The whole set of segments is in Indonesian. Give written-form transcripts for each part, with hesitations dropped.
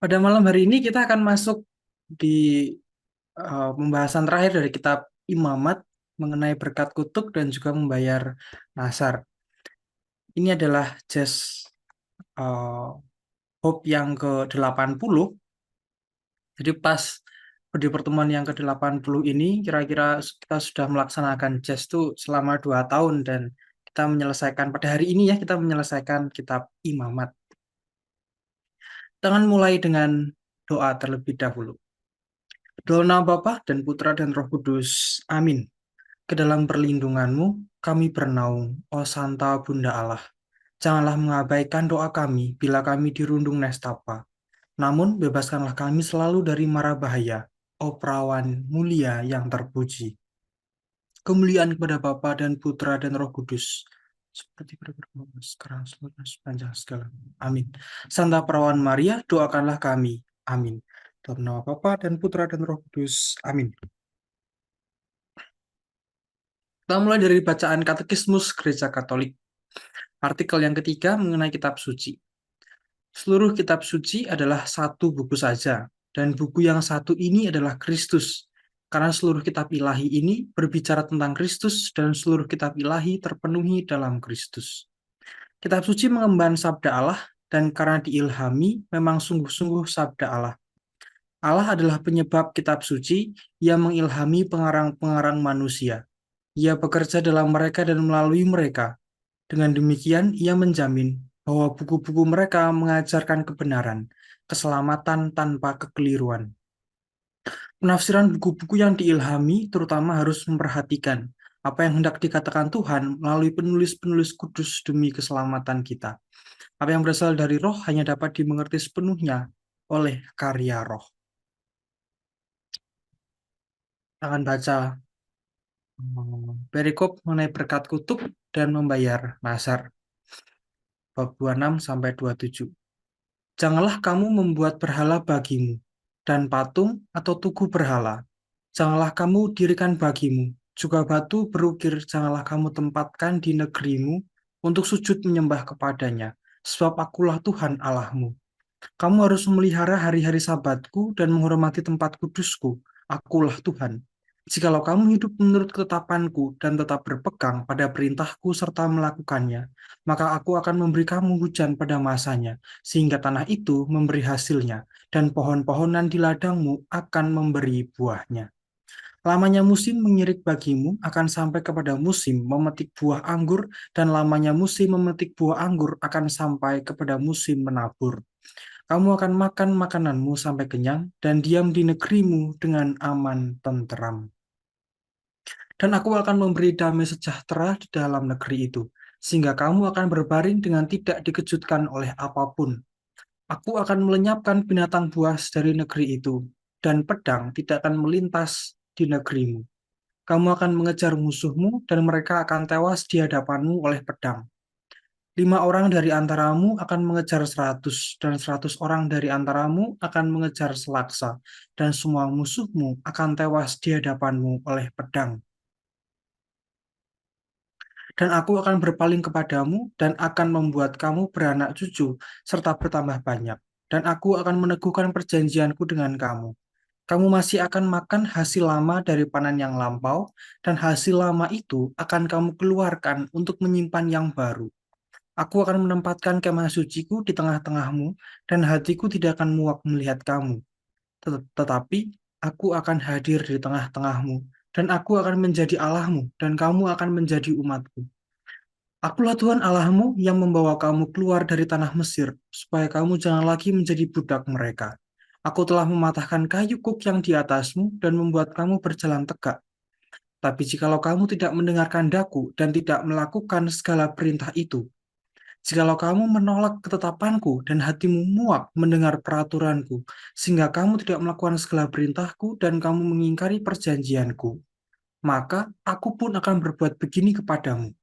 Pada malam hari ini kita akan masuk di pembahasan terakhir dari kitab Imamat mengenai berkat kutuk dan juga membayar nasar. Ini adalah Jazz uh, Hope yang ke-80. Jadi pas di pertemuan yang ke-80 ini kira-kira kita sudah melaksanakan Jazz itu selama 2 tahun dan kita menyelesaikan pada hari ini ya kita menyelesaikan kitab Imamat. Dengan mulai dengan doa terlebih dahulu. Dalam nama Bapa dan Putra dan Roh Kudus. Amin. Ke dalam perlindunganmu, kami bernaung, oh Santa Bunda Allah. Janganlah mengabaikan doa kami bila kami dirundung nestapa. Namun, bebaskanlah kami selalu dari mara bahaya, oh perawan mulia yang terpuji. Kemuliaan kepada Bapa dan Putra dan Roh Kudus, seperti pada permulaan sekarang seluruh sepanjang segala. Amin. Santa Perawan Maria, doakanlah kami. Amin. Dalam nama Bapa dan Putra dan Roh Kudus. Amin. Kita mulai dari bacaan Katekismus Gereja Katolik. Artikel yang ketiga mengenai kitab suci. Seluruh kitab suci adalah satu buku saja, dan buku yang satu ini adalah Kristus. Karena seluruh kitab ilahi ini berbicara tentang Kristus, dan seluruh kitab ilahi terpenuhi dalam Kristus. Kitab suci mengemban sabda Allah, dan karena diilhami, memang sungguh-sungguh sabda Allah. Allah adalah penyebab kitab suci yang mengilhami pengarang-pengarang manusia. Ia bekerja dalam mereka dan melalui mereka. Dengan demikian, ia menjamin bahwa buku-buku mereka mengajarkan kebenaran, keselamatan tanpa kekeliruan. Penafsiran buku-buku yang diilhami terutama harus memperhatikan apa yang hendak dikatakan Tuhan melalui penulis-penulis kudus demi keselamatan kita. Apa yang berasal dari roh hanya dapat dimengerti sepenuhnya oleh karya roh. Kita akan baca perikop mengenai berkat kutuk dan membayar nasar. Bab 26 sampai 27. Janganlah kamu membuat berhala bagimu, dan patung atau tugu berhala. Janganlah kamu dirikan bagimu, juga batu berukir janganlah kamu tempatkan di negerimu untuk sujud menyembah kepadanya, sebab akulah Tuhan Allahmu. Kamu harus memelihara hari-hari sabatku dan menghormati tempat kudusku, akulah Tuhan. Jikalau kamu hidup menurut ketetapanku dan tetap berpegang pada perintahku serta melakukannya, maka aku akan memberi kamu hujan pada masanya, sehingga tanah itu memberi hasilnya, dan pohon-pohonan di ladangmu akan memberi buahnya. Lamanya musim mengirik bagimu akan sampai kepada musim memetik buah anggur, dan lamanya musim memetik buah anggur akan sampai kepada musim menabur. Kamu akan makan makananmu sampai kenyang, dan diam di negerimu dengan aman tenteram. Dan aku akan memberi damai sejahtera di dalam negeri itu, sehingga kamu akan berbaring dengan tidak dikejutkan oleh apapun. Aku akan melenyapkan binatang buas dari negeri itu, dan pedang tidak akan melintas di negerimu. Kamu akan mengejar musuhmu, dan mereka akan tewas di hadapanmu oleh pedang. 5 orang dari antaramu akan mengejar 100, dan 100 orang dari antaramu akan mengejar selaksa, dan semua musuhmu akan tewas di hadapanmu oleh pedang. Dan aku akan berpaling kepadamu dan akan membuat kamu beranak cucu serta bertambah banyak. Dan aku akan meneguhkan perjanjianku dengan kamu. Kamu masih akan makan hasil lama dari panen yang lampau, dan hasil lama itu akan kamu keluarkan untuk menyimpan yang baru. Aku akan menempatkan kemah suciku di tengah-tengahmu, dan hatiku tidak akan muak melihat kamu. Tetapi aku akan hadir di tengah-tengahmu, dan aku akan menjadi Allahmu, dan kamu akan menjadi umatku. Akulah Tuhan Allahmu yang membawa kamu keluar dari tanah Mesir, supaya kamu jangan lagi menjadi budak mereka. Aku telah mematahkan kayu kuk yang di atasmu dan membuat kamu berjalan tegak. Tapi jikalau kamu tidak mendengarkan daku dan tidak melakukan segala perintah itu, jikalau kamu menolak ketetapanku dan hatimu muak mendengar peraturanku, sehingga kamu tidak melakukan segala perintahku dan kamu mengingkari perjanjianku, maka aku pun akan berbuat begini kepadamu.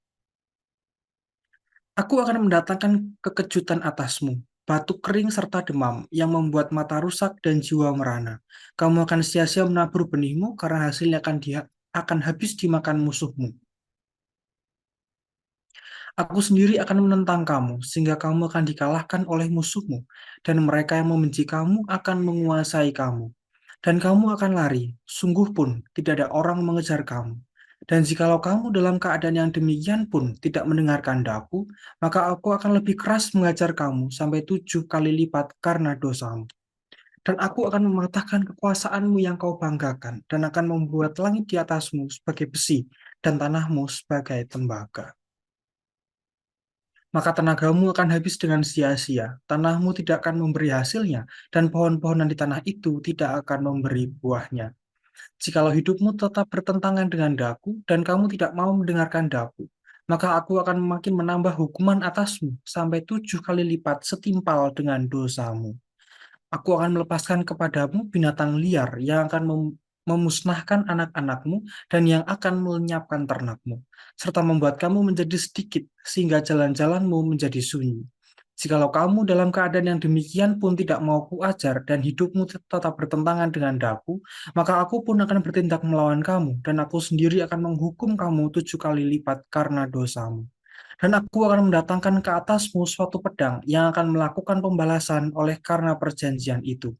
Aku akan mendatangkan kekejutan atasmu, batuk kering serta demam yang membuat mata rusak dan jiwa merana. Kamu akan sia-sia menabur benihmu karena hasilnya akan habis dimakan musuhmu. Aku sendiri akan menentang kamu, sehingga kamu akan dikalahkan oleh musuhmu, dan mereka yang membenci kamu akan menguasai kamu. Dan kamu akan lari, sungguh pun tidak ada orang mengejar kamu. Dan jikalau kamu dalam keadaan yang demikian pun tidak mendengarkan daku, maka aku akan lebih keras mengajar kamu sampai 7 kali lipat karena dosamu. Dan aku akan mematahkan kekuasaanmu yang kau banggakan, dan akan membuat langit di atasmu sebagai besi, dan tanahmu sebagai tembaga. Maka tenagamu akan habis dengan sia-sia, tanahmu tidak akan memberi hasilnya, dan pohon-pohonan di tanah itu tidak akan memberi buahnya. Jikalau hidupmu tetap bertentangan dengan daku, dan kamu tidak mau mendengarkan daku, maka aku akan makin menambah hukuman atasmu sampai 7 kali lipat setimpal dengan dosamu. Aku akan melepaskan kepadamu binatang liar yang akan memusnahkan anak-anakmu dan yang akan melenyapkan ternakmu, serta membuat kamu menjadi sedikit sehingga jalan-jalanmu menjadi sunyi. Jikalau kamu dalam keadaan yang demikian pun tidak mau kuajar dan hidupmu tetap bertentangan dengan daku, maka aku pun akan bertindak melawan kamu dan aku sendiri akan menghukum kamu 7 kali lipat karena dosamu. Dan aku akan mendatangkan ke atasmu suatu pedang yang akan melakukan pembalasan oleh karena perjanjian itu.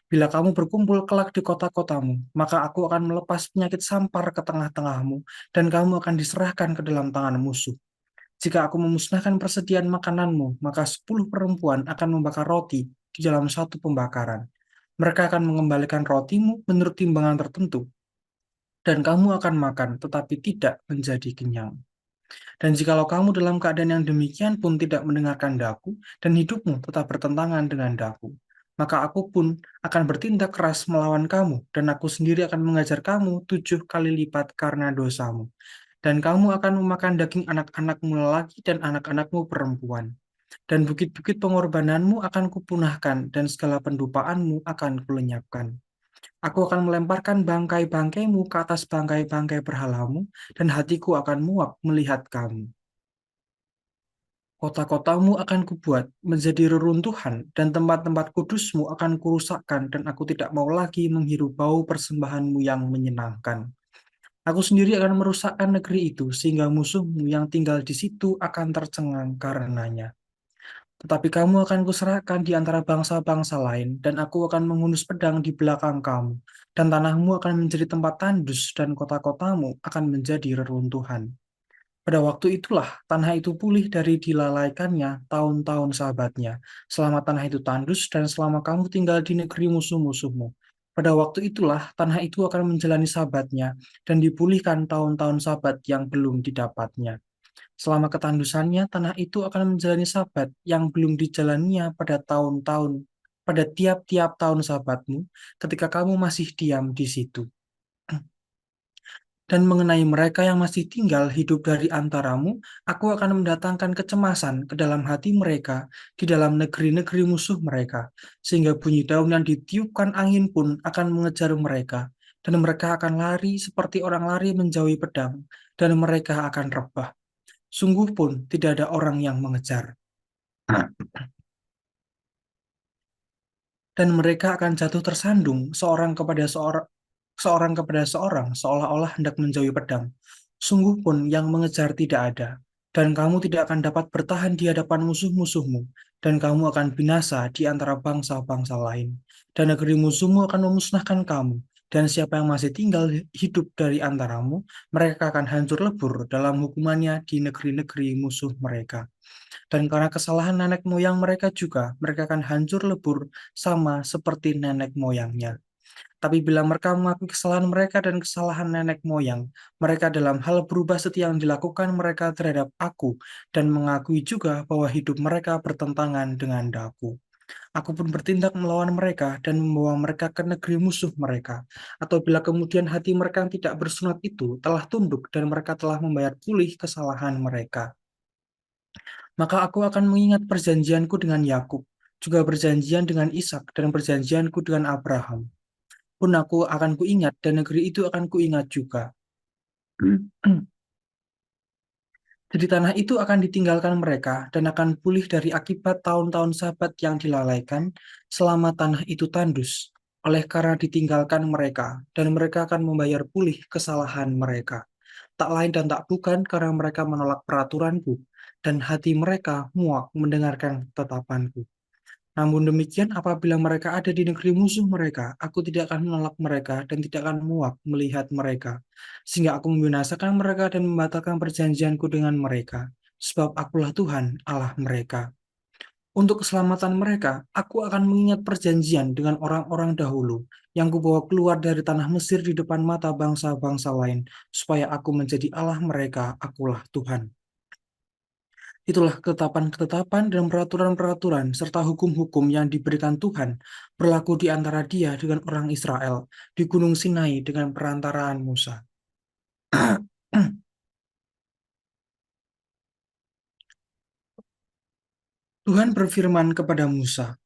Bila kamu berkumpul kelak di kota-kotamu, maka aku akan melepas penyakit sampar ke tengah-tengahmu, dan kamu akan diserahkan ke dalam tangan musuh. Jika aku memusnahkan persediaan makananmu, maka 10 perempuan akan membakar roti di dalam satu pembakaran. Mereka akan mengembalikan rotimu menurut timbangan tertentu, dan kamu akan makan tetapi tidak menjadi kenyang. Dan jikalau kamu dalam keadaan yang demikian pun tidak mendengarkan daku, dan hidupmu tetap bertentangan dengan daku, maka aku pun akan bertindak keras melawan kamu, dan aku sendiri akan mengajar kamu 7 kali lipat karena dosamu. Dan kamu akan memakan daging anak-anakmu lelaki dan anak-anakmu perempuan. Dan bukit-bukit pengorbananmu akan kupunahkan, dan segala pendupaanmu akan kulenyapkan. Aku akan melemparkan bangkai-bangkaimu ke atas bangkai-bangkai berhalamu, dan hatiku akan muak melihat kamu. Kota-kotamu akan kubuat menjadi reruntuhan, dan tempat-tempat kudusmu akan kurusakkan, dan aku tidak mau lagi menghirup bau persembahanmu yang menyenangkan. Aku sendiri akan merusakkan negeri itu, sehingga musuhmu yang tinggal di situ akan tercengang karenanya. Tetapi kamu akan kuserahkan di antara bangsa-bangsa lain, dan aku akan menghunus pedang di belakang kamu, dan tanahmu akan menjadi tempat tandus, dan kota-kotamu akan menjadi reruntuhan. Pada waktu itulah tanah itu pulih dari dilalaikannya tahun-tahun sahabatnya, selama tanah itu tandus dan selama kamu tinggal di negeri musuh-musuhmu. Pada waktu itulah tanah itu akan menjalani sabatnya dan dipulihkan tahun-tahun sabat yang belum didapatnya. Selama ketandusannya, tanah itu akan menjalani sabat yang belum dijalaninya pada tiap-tiap tahun sabatmu, ketika kamu masih diam di situ. Dan mengenai mereka yang masih tinggal hidup dari antaramu, aku akan mendatangkan kecemasan ke dalam hati mereka di dalam negeri-negeri musuh mereka, sehingga bunyi daun yang ditiupkan angin pun akan mengejar mereka, dan mereka akan lari seperti orang lari menjauhi pedang, dan mereka akan rebah. Sungguh pun tidak ada orang yang mengejar. Dan mereka akan jatuh tersandung seorang kepada seorang seolah-olah hendak menjauhi pedang. Sungguh pun yang mengejar tidak ada, dan kamu tidak akan dapat bertahan di hadapan musuh-musuhmu, dan kamu akan binasa di antara bangsa-bangsa lain. Dan negeri musuhmu akan memusnahkan kamu, dan siapa yang masih tinggal hidup dari antaramu, mereka akan hancur lebur dalam hukumannya di negeri-negeri musuh mereka. Dan karena kesalahan nenek moyang mereka juga, mereka akan hancur lebur sama seperti nenek moyangnya. Tapi bila mereka mengakui kesalahan mereka dan kesalahan nenek moyang, mereka dalam hal berubah setia yang dilakukan mereka terhadap aku, dan mengakui juga bahwa hidup mereka bertentangan dengan daku. Aku pun bertindak melawan mereka dan membawa mereka ke negeri musuh mereka. Atau bila kemudian hati mereka yang tidak bersunat itu telah tunduk dan mereka telah membayar pulih kesalahan mereka, maka aku akan mengingat perjanjianku dengan Yakub, juga perjanjian dengan Ishak dan perjanjianku dengan Abraham. Pun aku akan kuingat dan negeri itu akan kuingat juga. Jadi tanah itu akan ditinggalkan mereka dan akan pulih dari akibat tahun-tahun sabat yang dilalaikan selama tanah itu tandus, oleh karena ditinggalkan mereka, dan mereka akan membayar pulih kesalahan mereka. Tak lain dan tak bukan karena mereka menolak peraturanku, dan hati mereka muak mendengarkan ketetapanku. Namun demikian, apabila mereka ada di negeri musuh mereka, aku tidak akan menolak mereka dan tidak akan muak melihat mereka, sehingga aku membinasakan mereka dan membatalkan perjanjianku dengan mereka, sebab akulah Tuhan Allah mereka. Untuk keselamatan mereka, aku akan mengingat perjanjian dengan orang-orang dahulu yang kubawa keluar dari tanah Mesir di depan mata bangsa-bangsa lain, supaya aku menjadi Allah mereka, akulah Tuhan. Itulah ketetapan-ketetapan dan peraturan-peraturan serta hukum-hukum yang diberikan Tuhan berlaku di antara Dia dengan orang Israel di Gunung Sinai dengan perantaraan Musa. Tuhan berfirman kepada Musa,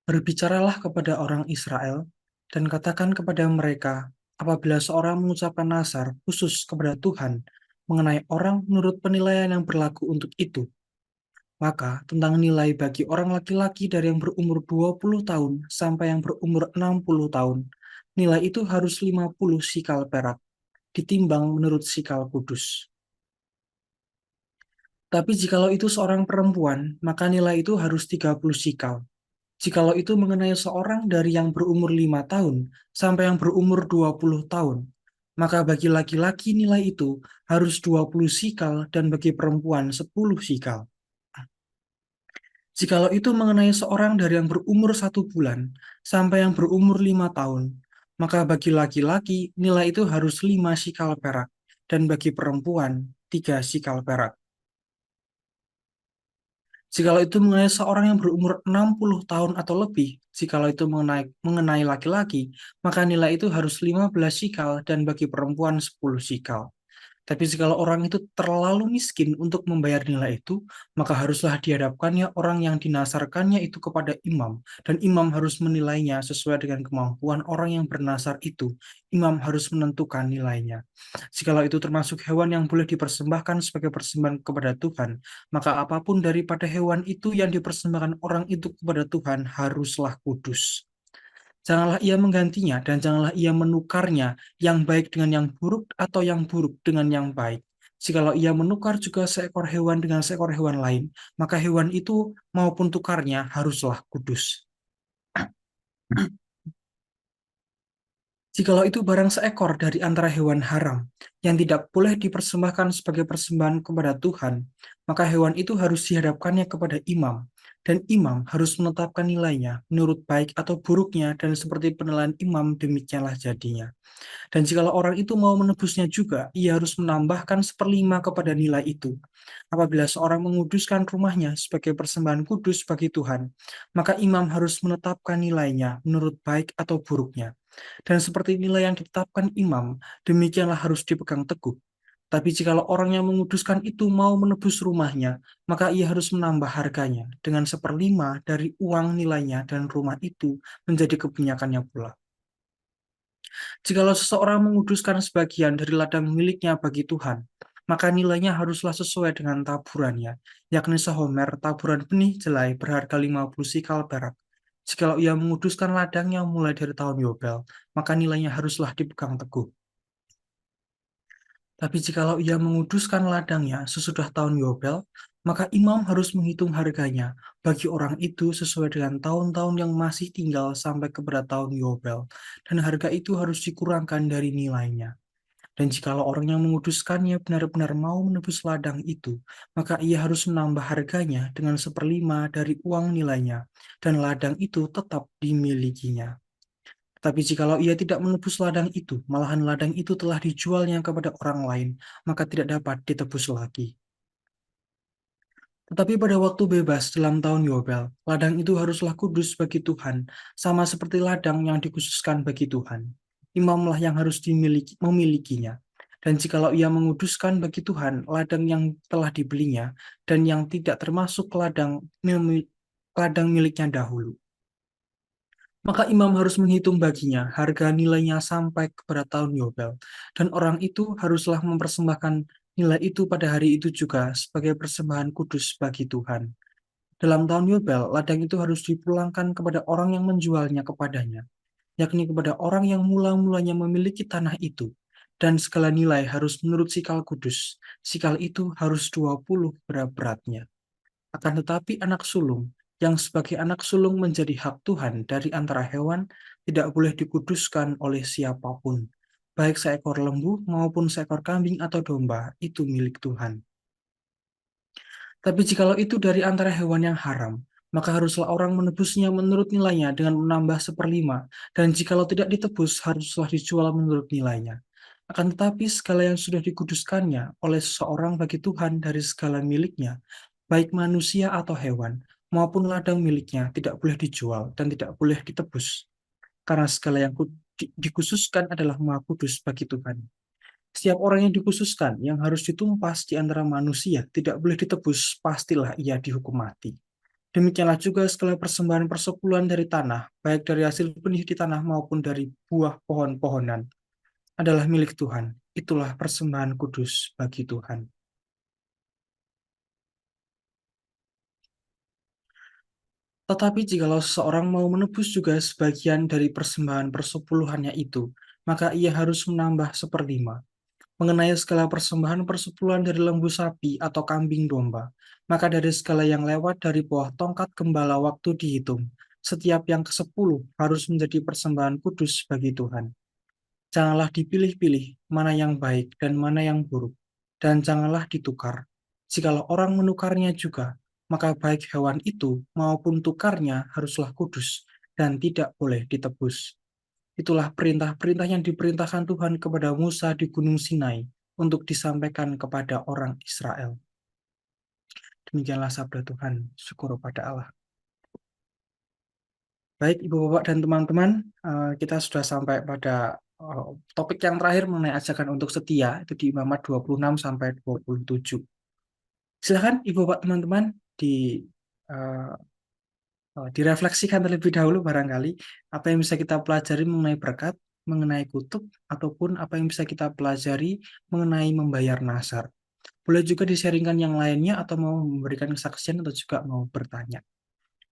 "Berbicaralah kepada orang Israel dan katakan kepada mereka, apabila seorang mengucapkan nazar khusus kepada Tuhan mengenai orang menurut penilaian yang berlaku untuk itu, maka tentang nilai bagi orang laki-laki dari yang berumur 20 tahun sampai yang berumur 60 tahun, nilai itu harus 50 sikal perak, ditimbang menurut sikal kudus. Tapi jikalau itu seorang perempuan, maka nilai itu harus 30 sikal. Jikalau itu mengenai seorang dari yang berumur 5 tahun sampai yang berumur 20 tahun, maka bagi laki-laki nilai itu harus 20 sikal dan bagi perempuan 10 sikal. Jikalau itu mengenai seorang dari yang berumur 1 bulan sampai yang berumur 5 tahun, maka bagi laki-laki nilai itu harus 5 sikal perak, dan bagi perempuan 3 sikal perak. Jikalau itu mengenai seorang yang berumur 60 tahun atau lebih, jikalau itu mengenai laki-laki, maka nilai itu harus 15 sikal dan bagi perempuan 10 sikal. Tapi jikalau orang itu terlalu miskin untuk membayar nilai itu, maka haruslah dihadapkannya orang yang dinasarkannya itu kepada imam, dan imam harus menilainya sesuai dengan kemampuan orang yang bernasar itu. Imam harus menentukan nilainya. Jikalau itu termasuk hewan yang boleh dipersembahkan sebagai persembahan kepada Tuhan, maka apapun daripada hewan itu yang dipersembahkan orang itu kepada Tuhan haruslah kudus. Janganlah ia menggantinya dan janganlah ia menukarnya yang baik dengan yang buruk atau yang buruk dengan yang baik. Jikalau ia menukar juga seekor hewan dengan seekor hewan lain, maka hewan itu maupun tukarnya haruslah kudus. Jikalau itu barang seekor dari antara hewan haram yang tidak boleh dipersembahkan sebagai persembahan kepada Tuhan, maka hewan itu harus dihadapkannya kepada imam, dan imam harus menetapkan nilainya menurut baik atau buruknya, dan seperti penilaian imam demikianlah jadinya. Dan jikalau orang itu mau menebusnya juga, ia harus menambahkan 1/5 kepada nilai itu. Apabila seorang menguduskan rumahnya sebagai persembahan kudus bagi Tuhan, maka imam harus menetapkan nilainya menurut baik atau buruknya. Dan seperti nilai yang ditetapkan imam, demikianlah harus dipegang teguh. Tapi jikalau orang yang menguduskan itu mau menebus rumahnya, maka ia harus menambah harganya dengan 1/5 dari uang nilainya, dan rumah itu menjadi kepunyakannya pula. Jikalau seseorang menguduskan sebagian dari ladang miliknya bagi Tuhan, maka nilainya haruslah sesuai dengan taburannya, yakni sehomer taburan benih jelai berharga 50 sikal perak. Jikalau ia menguduskan ladangnya mulai dari tahun Yobel, maka nilainya haruslah dipegang teguh. Tapi jikalau ia menguduskan ladangnya sesudah tahun Yobel, maka imam harus menghitung harganya bagi orang itu sesuai dengan tahun-tahun yang masih tinggal sampai kepada tahun Yobel, dan harga itu harus dikurangkan dari nilainya. Dan jikalau orang yang menguduskannya benar-benar mau menebus ladang itu, maka ia harus menambah harganya dengan 1/5 dari uang nilainya, dan ladang itu tetap dimilikinya. Tapi jikalau ia tidak menebus ladang itu, malahan ladang itu telah dijualnya kepada orang lain, maka tidak dapat ditebus lagi. Tetapi pada waktu bebas dalam tahun Yobel, ladang itu haruslah kudus bagi Tuhan, sama seperti ladang yang dikhususkan bagi Tuhan. Imamlah yang harus memilikinya. Dan jikalau ia menguduskan bagi Tuhan ladang yang telah dibelinya dan yang tidak termasuk ladang miliknya dahulu, maka imam harus menghitung baginya harga nilainya sampai kepada tahun Yobel, dan orang itu haruslah mempersembahkan nilai itu pada hari itu juga sebagai persembahan kudus bagi Tuhan. Dalam tahun Yobel, ladang itu harus dipulangkan kepada orang yang menjualnya kepadanya, yakni kepada orang yang mula-mulanya memiliki tanah itu, dan segala nilai harus menurut sikal kudus. Sikal itu harus 20 berat-beratnya. Akan tetapi anak sulung, yang sebagai anak sulung menjadi hak Tuhan dari antara hewan, tidak boleh dikuduskan oleh siapapun. Baik seekor lembu maupun seekor kambing atau domba, itu milik Tuhan. Tapi jikalau itu dari antara hewan yang haram, maka haruslah orang menebusnya menurut nilainya dengan menambah 1/5. Dan jikalau tidak ditebus, haruslah dijual menurut nilainya. Akan tetapi segala yang sudah dikuduskannya oleh seseorang bagi Tuhan dari segala miliknya, baik manusia atau hewan, maupun ladang miliknya, tidak boleh dijual dan tidak boleh ditebus. Karena segala yang dikhususkan adalah maha kudus bagi Tuhan. Setiap orang yang dikhususkan, yang harus ditumpas di antara manusia, tidak boleh ditebus, pastilah ia dihukum mati. Demikianlah juga segala persembahan persepuluhan dari tanah, baik dari hasil benih di tanah maupun dari buah pohon-pohonan, adalah milik Tuhan. Itulah persembahan kudus bagi Tuhan. Tetapi jikalau seseorang mau menebus juga sebagian dari persembahan persepuluhannya itu, maka ia harus menambah 1/5. Mengenai segala persembahan persepuluhan dari lembu sapi atau kambing domba, maka dari segala yang lewat dari bawah tongkat gembala waktu dihitung, setiap yang ke-10 harus menjadi persembahan kudus bagi Tuhan. Janganlah dipilih-pilih mana yang baik dan mana yang buruk, dan janganlah ditukar. Jikalau orang menukarnya juga, maka baik hewan itu maupun tukarnya haruslah kudus dan tidak boleh ditebus. Itulah perintah-perintah yang diperintahkan Tuhan kepada Musa di Gunung Sinai untuk disampaikan kepada orang Israel. Demikianlah sabda Tuhan, syukur pada Allah. Baik, Ibu Bapak dan teman-teman, kita sudah sampai pada topik yang terakhir mengenai ajakan untuk setia, itu di Imamat 26 sampai 27. Silakan Ibu Bapak teman-teman eh, direfleksikan terlebih dahulu barangkali apa yang bisa kita pelajari mengenai berkat, mengenai kutuk, ataupun apa yang bisa kita pelajari mengenai membayar nasar. Boleh juga disaringkan yang lainnya atau mau memberikan kesaksian atau juga mau bertanya.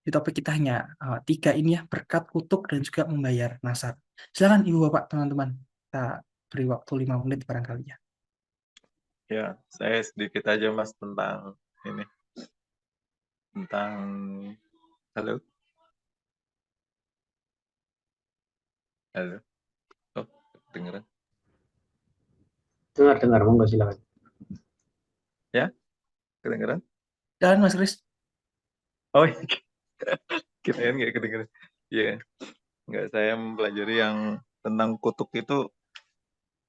Di topik kita hanya tiga ini ya, berkat, kutuk, dan juga membayar nasar. Silakan Ibu Bapak teman-teman, kita beri waktu 5 menit barangkali ya. Ya, saya sedikit aja Mas tentang ini. Tentang halo. Halo. Oh, dengeran? Dengar, monggo silakan. Ya, kedengeran? Dan Mas Kris. Oh, kirain nggak kedengeran. Iya, nggak, saya mempelajari yang tentang kutuk itu,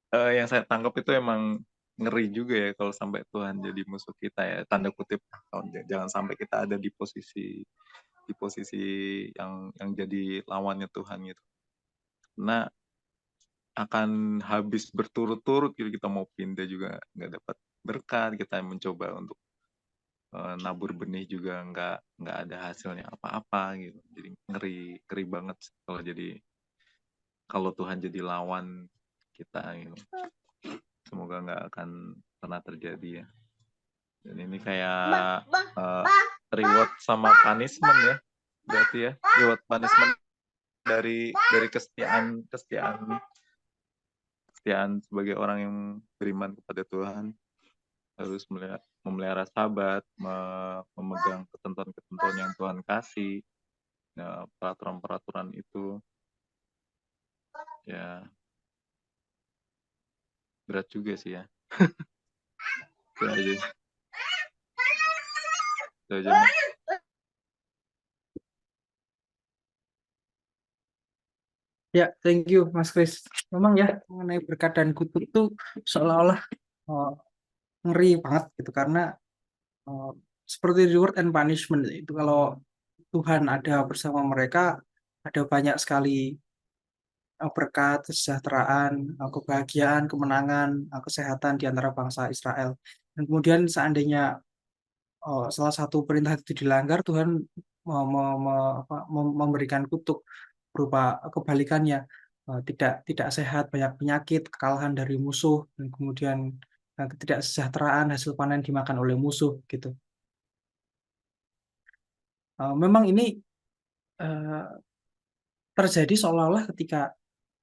yang saya tangkap itu emang ngeri juga ya kalau sampai Tuhan jadi musuh kita ya, tanda kutip. Jangan sampai kita ada di posisi yang jadi lawannya Tuhan gitu. Nah, akan habis berturut-turut gitu, kita mau pindah juga nggak dapat berkat, kita mencoba untuk nabur benih juga nggak ada hasilnya apa-apa gitu. Jadi ngeri banget kalau Tuhan jadi lawan kita gitu. Semoga nggak akan pernah terjadi ya. Dan ini kayak reward sama punishment ya, berarti ya, reward punishment dari kesetiaan sebagai orang yang beriman kepada Tuhan, harus memelihara sabat, memegang ketentuan-ketentuan yang Tuhan kasih, ya, peraturan-peraturan itu ya berat juga sih ya. Itu aja. Itu aja, Mas. Ya, thank you Mas Kris. Memang ya, mengenai berkat dan kutuk itu seolah-olah ngeri banget gitu, karena eh, seperti reward and punishment itu, kalau Tuhan ada bersama mereka, ada banyak sekali berkat, kesejahteraan, kebahagiaan, kemenangan, kesehatan di antara bangsa Israel. Dan kemudian seandainya salah satu perintah itu dilanggar, Tuhan memberikan kutuk berupa kebalikannya, tidak sehat, banyak penyakit, kekalahan dari musuh, dan kemudian ketidaksejahteraan, hasil panen dimakan oleh musuh gitu. Memang ini eh, terjadi seolah-olah ketika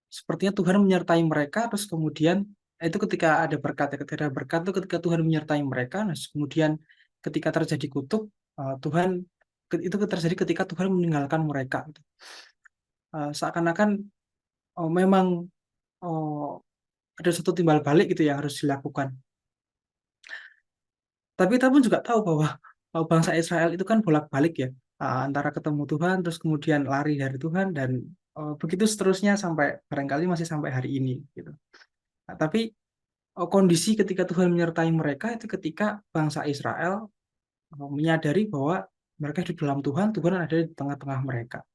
sepertinya Tuhan menyertai mereka, terus kemudian itu ketika ada berkat, ya. Ketika ada berkat itu ketika Tuhan menyertai mereka. Nah, kemudian ketika terjadi kutuk, Tuhan itu terjadi ketika Tuhan meninggalkan mereka, gitu. Seakan-akan memang uh, ada satu timbal balik gitu yang harus dilakukan. Tapi kita pun juga tahu bahwa bangsa Israel itu kan bolak-balik ya, antara ketemu Tuhan terus kemudian lari dari Tuhan dan begitu seterusnya sampai barangkali masih sampai hari ini gitu. Nah, tapi kondisi ketika Tuhan menyertai mereka itu ketika bangsa Israel menyadari bahwa mereka di dalam Tuhan, Tuhan ada di tengah-tengah mereka.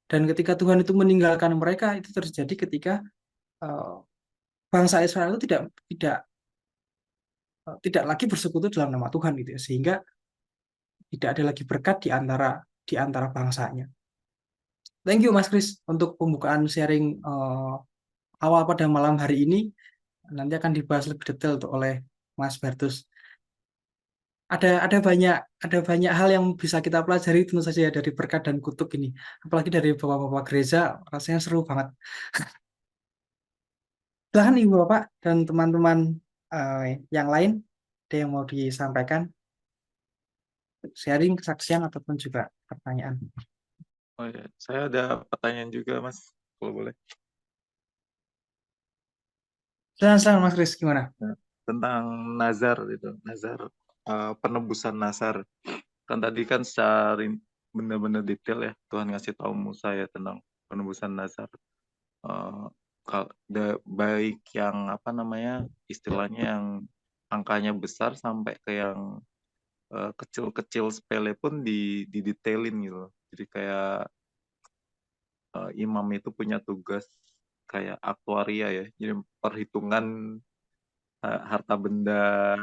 Dan ketika Tuhan itu meninggalkan mereka, itu terjadi ketika eh, bangsa Israel itu tidak lagi bersekutu dalam nama Tuhan gitu ya, sehingga tidak ada lagi berkat di antara bangsanya. Thank you Mas Kris untuk pembukaan sharing awal pada malam hari ini. Nanti akan dibahas lebih detail tuh oleh Mas Bertus. Ada banyak hal yang bisa kita pelajari tentu saja ya dari berkat dan kutuk ini. Apalagi dari bapak-bapak gereja, rasanya seru banget. Silahkan Ibu Bapak dan teman-teman yang lain, ada yang mau disampaikan, sharing, kesaksian, ataupun juga pertanyaan. Oh ya, saya ada pertanyaan juga Mas, kalau boleh. Silahkan Mas Kris, gimana? Nah, tentang nazar itu, nazar penebusan nazar. Kan tadi kan secara benar-benar detail ya Tuhan ngasih tahu Musa ya tentang penebusan nazar. Eh, baik yang apa namanya istilahnya yang angkanya besar sampai ke yang kecil-kecil sepele pun didetailin gitu. Jadi kayak imam itu punya tugas kayak aktuaria ya. Jadi perhitungan harta benda,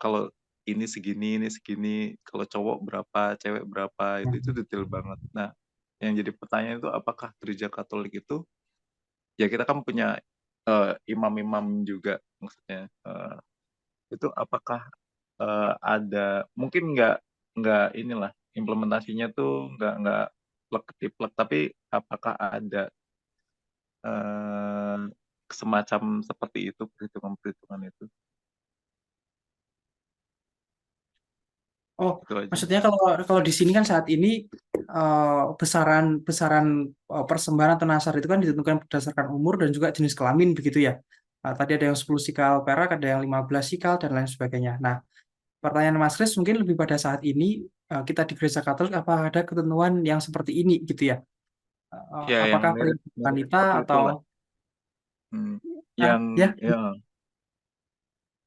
kalau ini segini, kalau cowok berapa, cewek berapa, itu detail banget. Nah, yang jadi pertanyaan itu apakah gereja Katolik itu, ya kita kan punya imam-imam juga maksudnya, itu apakah ada, mungkin nggak inilah implementasinya tuh nggak plek ketiplek, tapi apakah ada eh, semacam seperti itu perhitungan-perhitungan itu? Oh, Itu aja. maksudnya kalau kalau di sini kan saat ini besaran besaran persembahan atau nasar itu kan ditentukan berdasarkan umur dan juga jenis kelamin begitu ya. Tadi ada yang 10 sikal perak, ada yang 15 sikal dan lain sebagainya. Nah, pertanyaan Mas Kris mungkin lebih pada saat ini kita di Gereja Katolik apa ada ketentuan yang seperti ini gitu ya? Ya yang Apakah mirip perintah mirip wanita seperti atau itulah. Yang ya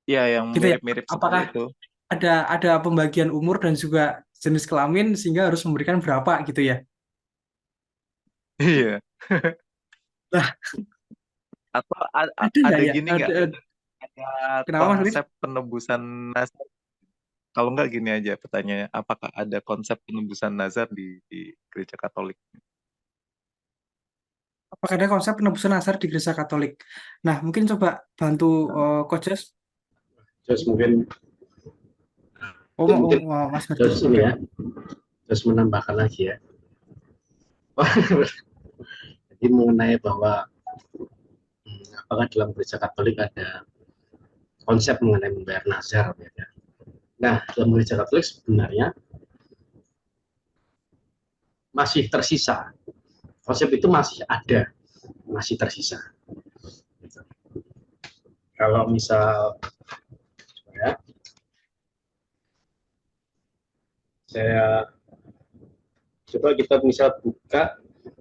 ya yang gitu ya? mirip-mirip seperti Apakah itu. ada pembagian umur dan juga jenis kelamin sehingga harus memberikan berapa gitu ya? Iya. Nah, Atau ada nggak ada ya? gini nggak? Ada Kenapa Mas Kris? konsep penebusan nazar? Kalau nggak gini aja pertanyaannya, apakah ada konsep penebusan nazar di gereja Katolik? Apakah ada konsep penebusan nasar di Gereja Katolik? Nah, mungkin coba bantu Coach Jos. Terus mungkin Oh, mungkin Mas Bertus. terus Oke. ini ya, terus menambahkan lagi ya. Jadi mengenai bahwa apakah dalam gereja Katolik ada konsep mengenai membayar nazar ya. Nah, dalam gereja Katolik sebenarnya masih tersisa. Konsep itu masih ada, masih tersisa. Kalau misal ya, saya coba kita misal buka,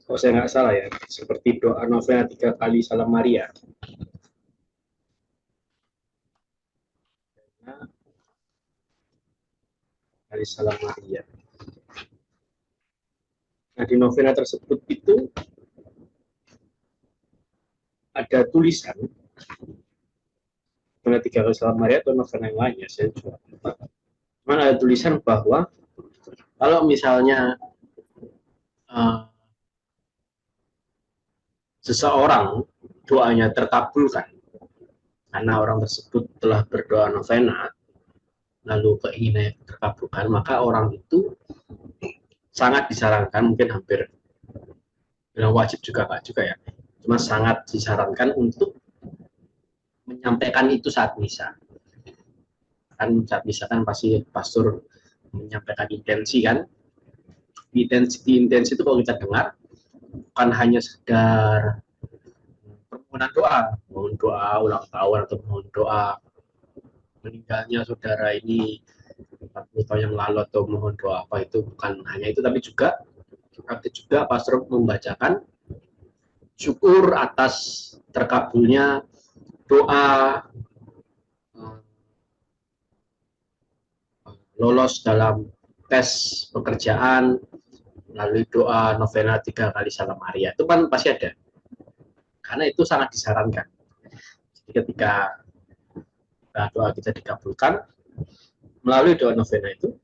kalau saya nggak salah ya, seperti doa novena 3 kali Salam Maria. Nah, kali Salam Maria. Nah, di novena tersebut itu ada tulisan novena 3 kali Salam Maria atau novena yang lainnya, saya juga lupa. Cuman ada tulisan bahwa kalau misalnya uh, seseorang doanya terkabulkan karena orang tersebut telah berdoa novena lalu keinginannya terkabulkan, maka orang itu sangat disarankan, mungkin hampir bilang wajib juga ya, cuma sangat disarankan untuk menyampaikan itu saat misa. Kan saat misa kan pasti pastor menyampaikan intensi kan. Intensi itu kalau kita dengar bukan hanya sekedar permohonan doa, mohon doa ulang tahun atau mohon doa meninggalnya saudara ini 40 tahun yang lalu atau mohon doa apa, itu bukan hanya itu, tapi juga pastor membacakan syukur atas terkabulnya doa, lolos dalam tes pekerjaan melalui doa novena 3 kali Salam Maria, itu kan pasti ada, karena itu sangat disarankan. Jadi ketika doa kita dikabulkan melalui doa novena itu,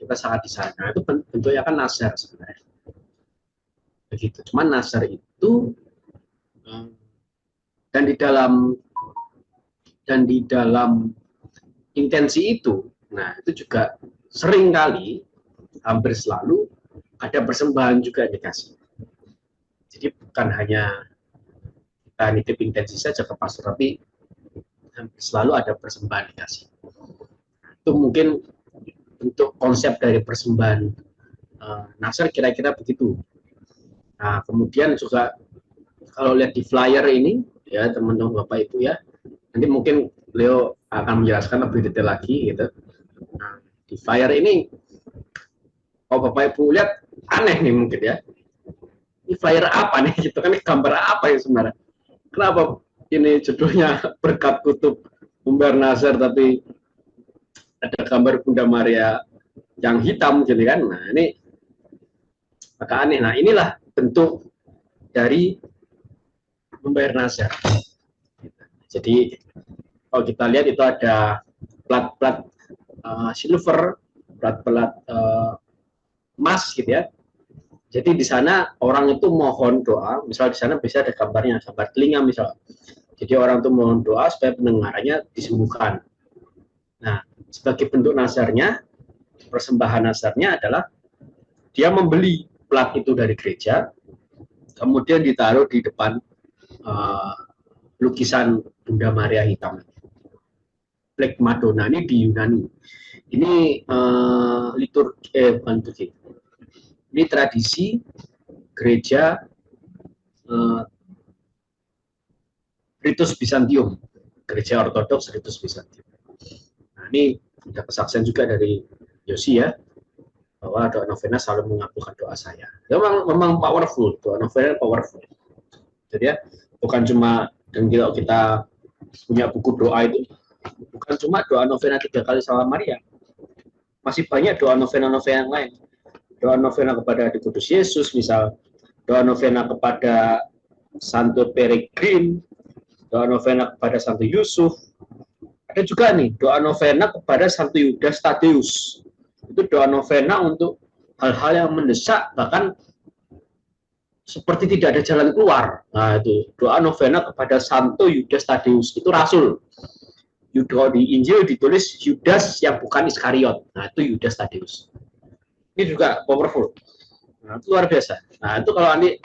kita sangat disarankan. Itu bentuknya kan nazar sebenarnya. Begitu. Cuman nazar itu dan di dalam intensi itu, nah itu juga sering kali, hampir selalu ada persembahan juga yang dikasih. Jadi bukan hanya kita nitip intensi saja ke pastor, tapi hampir selalu ada persembahan dikasih. Itu mungkin bentuk konsep dari persembahan nazar kira-kira begitu. Nah, kemudian juga kalau lihat di flyer ini, ya teman-teman Bapak Ibu ya, nanti mungkin Leo akan menjelaskan lebih detail lagi gitu. Nah, di flyer ini, kalau Bapak Ibu lihat aneh nih mungkin ya. Ini flyer apa nih? Gitu kan, gambar apa ya sebenarnya? Kenapa ini judulnya berkat kutub Umbar Nazar tapi ada gambar Bunda Maria yang hitam gitu kan? Nah, ini agak aneh. Nah, inilah bentuk dari membayar nazar. Jadi kalau kita lihat itu ada plat-plat silver, plat-plat emas gitu ya. Jadi di sana orang itu mohon doa, misal di sana bisa ada gambarnya, gambar telinga misal. Jadi orang itu mohon doa supaya pendengarannya disembuhkan. Nah, sebagai bentuk nazarnya, persembahan nazarnya adalah dia membeli plat itu dari gereja, kemudian ditaruh di depan lukisan Bunda Maria hitam. Black Madonna ini di Yunani. Ini liturgi, bukan liturgi. Ini tradisi gereja Ritus Bizantium, gereja Ortodoks Ritus Bizantium. Nah, ini ada kesaksian juga dari Yosi ya, bahwa doa novena selalu mengabulkan doa saya. Memang powerful, doa novena powerful. Jadi ya, bukan cuma, dan kalau kita punya buku doa itu, bukan cuma doa novena 3 kali Salam Maria, masih banyak doa novena-novena yang lain. Doa novena kepada Adik Kudus Yesus, misal doa novena kepada Santo Peregrin, doa novena kepada Santo Yusuf. Ada juga nih doa novena kepada Santo Yudas Tadeus. Itu doa novena untuk hal-hal yang mendesak, bahkan seperti tidak ada jalan keluar. Nah, itu doa novena kepada Santo Yudas Tadeus, itu rasul. Di Injil ditulis Yudas yang bukan Iskariot. Nah, itu Yudas Tadeus. Ini juga powerful. Nah, itu luar biasa. Nah, itu kalau nanti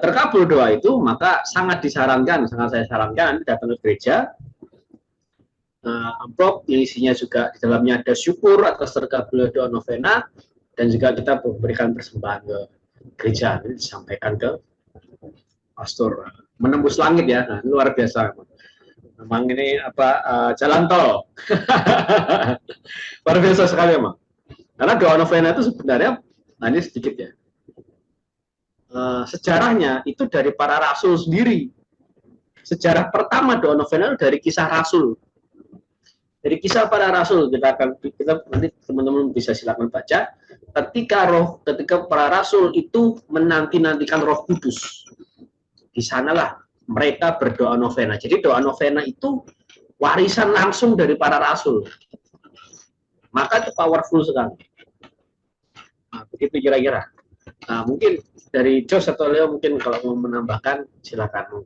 terkabul doa itu, maka sangat disarankan, sangat saya sarankan nanti datang ke gereja, amplop yang isinya juga di dalamnya ada syukur atas terkabul doa novena, dan juga kita memberikan persembahan ke gereja, ini disampaikan ke pastor. Menembus langit ya, nah, luar biasa. Memang ini jalan tol. Luar biasa sekali emang. Karena doa novena itu sebenarnya, nah ini sedikit ya, sejarahnya itu dari para rasul sendiri. Sejarah pertama doa novena itu dari kisah rasul. Dari kisah para rasul, kita nanti teman-teman bisa silakan baca. Ketika para rasul itu menanti-nantikan Roh Kudus, di sanalah mereka berdoa novena. Jadi doa novena itu warisan langsung dari para rasul. Maka itu powerful sekali. Nah, begitu kira-kira. Nah, mungkin dari Jos atau Leo mungkin kalau mau menambahkan silakan.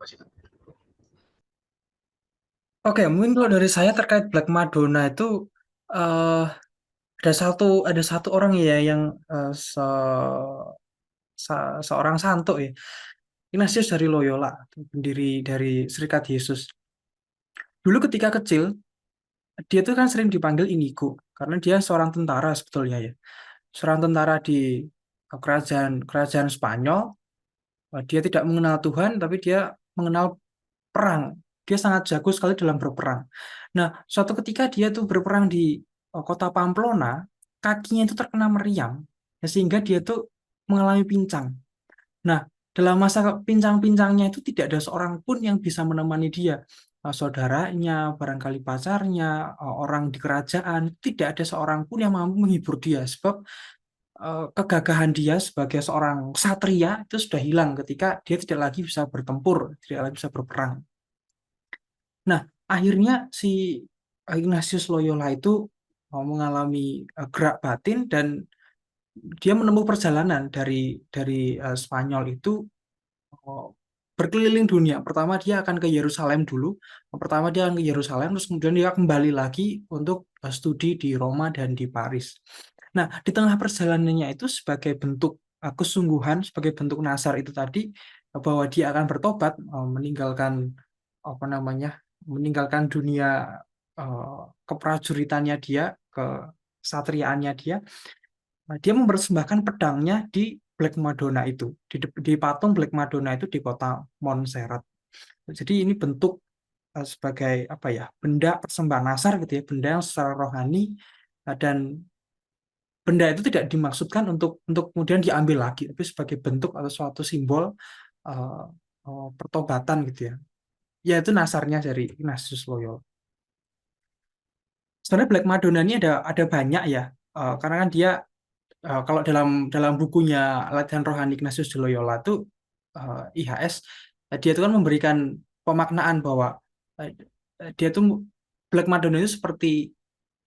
Oke, mungkin kalau dari saya terkait Black Madonna itu eh ada satu orang ya yang seorang santo ya, Ignatius dari Loyola, pendiri dari Serikat Yesus. Dulu ketika kecil, dia tuh kan sering dipanggil Inigo karena dia seorang tentara sebetulnya ya. Seorang tentara di kerajaan kerajaan Spanyol. Dia tidak mengenal Tuhan, tapi dia mengenal perang. Dia sangat jago sekali dalam berperang. Nah, suatu ketika dia tuh berperang di kota Pamplona, kakinya itu terkena meriam, ya, sehingga dia tuh mengalami pincang. Nah, dalam masa pincang-pincangnya itu tidak ada seorang pun yang bisa menemani dia. Saudaranya, barangkali pacarnya, orang di kerajaan, tidak ada seorang pun yang mampu menghibur dia. Sebab kegagahan dia sebagai seorang ksatria itu sudah hilang ketika dia tidak lagi bisa bertempur, tidak lagi bisa berperang. Nah, akhirnya si Ignatius Loyola itu mengalami gerak batin dan dia menempuh perjalanan dari Spanyol itu oh, berkeliling dunia. Pertama dia akan ke Yerusalem dulu. Pertama dia akan ke Yerusalem, terus kemudian dia kembali lagi untuk studi di Roma dan di Paris. Nah, di tengah perjalanannya itu sebagai bentuk kesungguhan, sebagai bentuk nasar itu tadi bahwa dia akan bertobat, meninggalkan apa namanya, meninggalkan dunia keprajuritannya dia, ke kesatriaannya dia. Nah, dia mempersembahkan pedangnya di Black Madonna itu, di patung Black Madonna itu di kota Montserrat. Jadi ini bentuk sebagai apa ya, benda persembahan nasar gitu ya, benda yang secara rohani, dan benda itu tidak dimaksudkan untuk kemudian diambil lagi, tapi sebagai bentuk atau suatu simbol uh, pertobatan gitu ya. Yaitu nasarnya dari Ignatius Loyola. Sebenarnya Black Madonna ini ada banyak ya, karena kan dia kalau dalam dalam bukunya Latihan Rohani Ignatius de Loyola itu IHS, dia itu kan memberikan pemaknaan bahwa uh, dia tuh Black Madonna itu seperti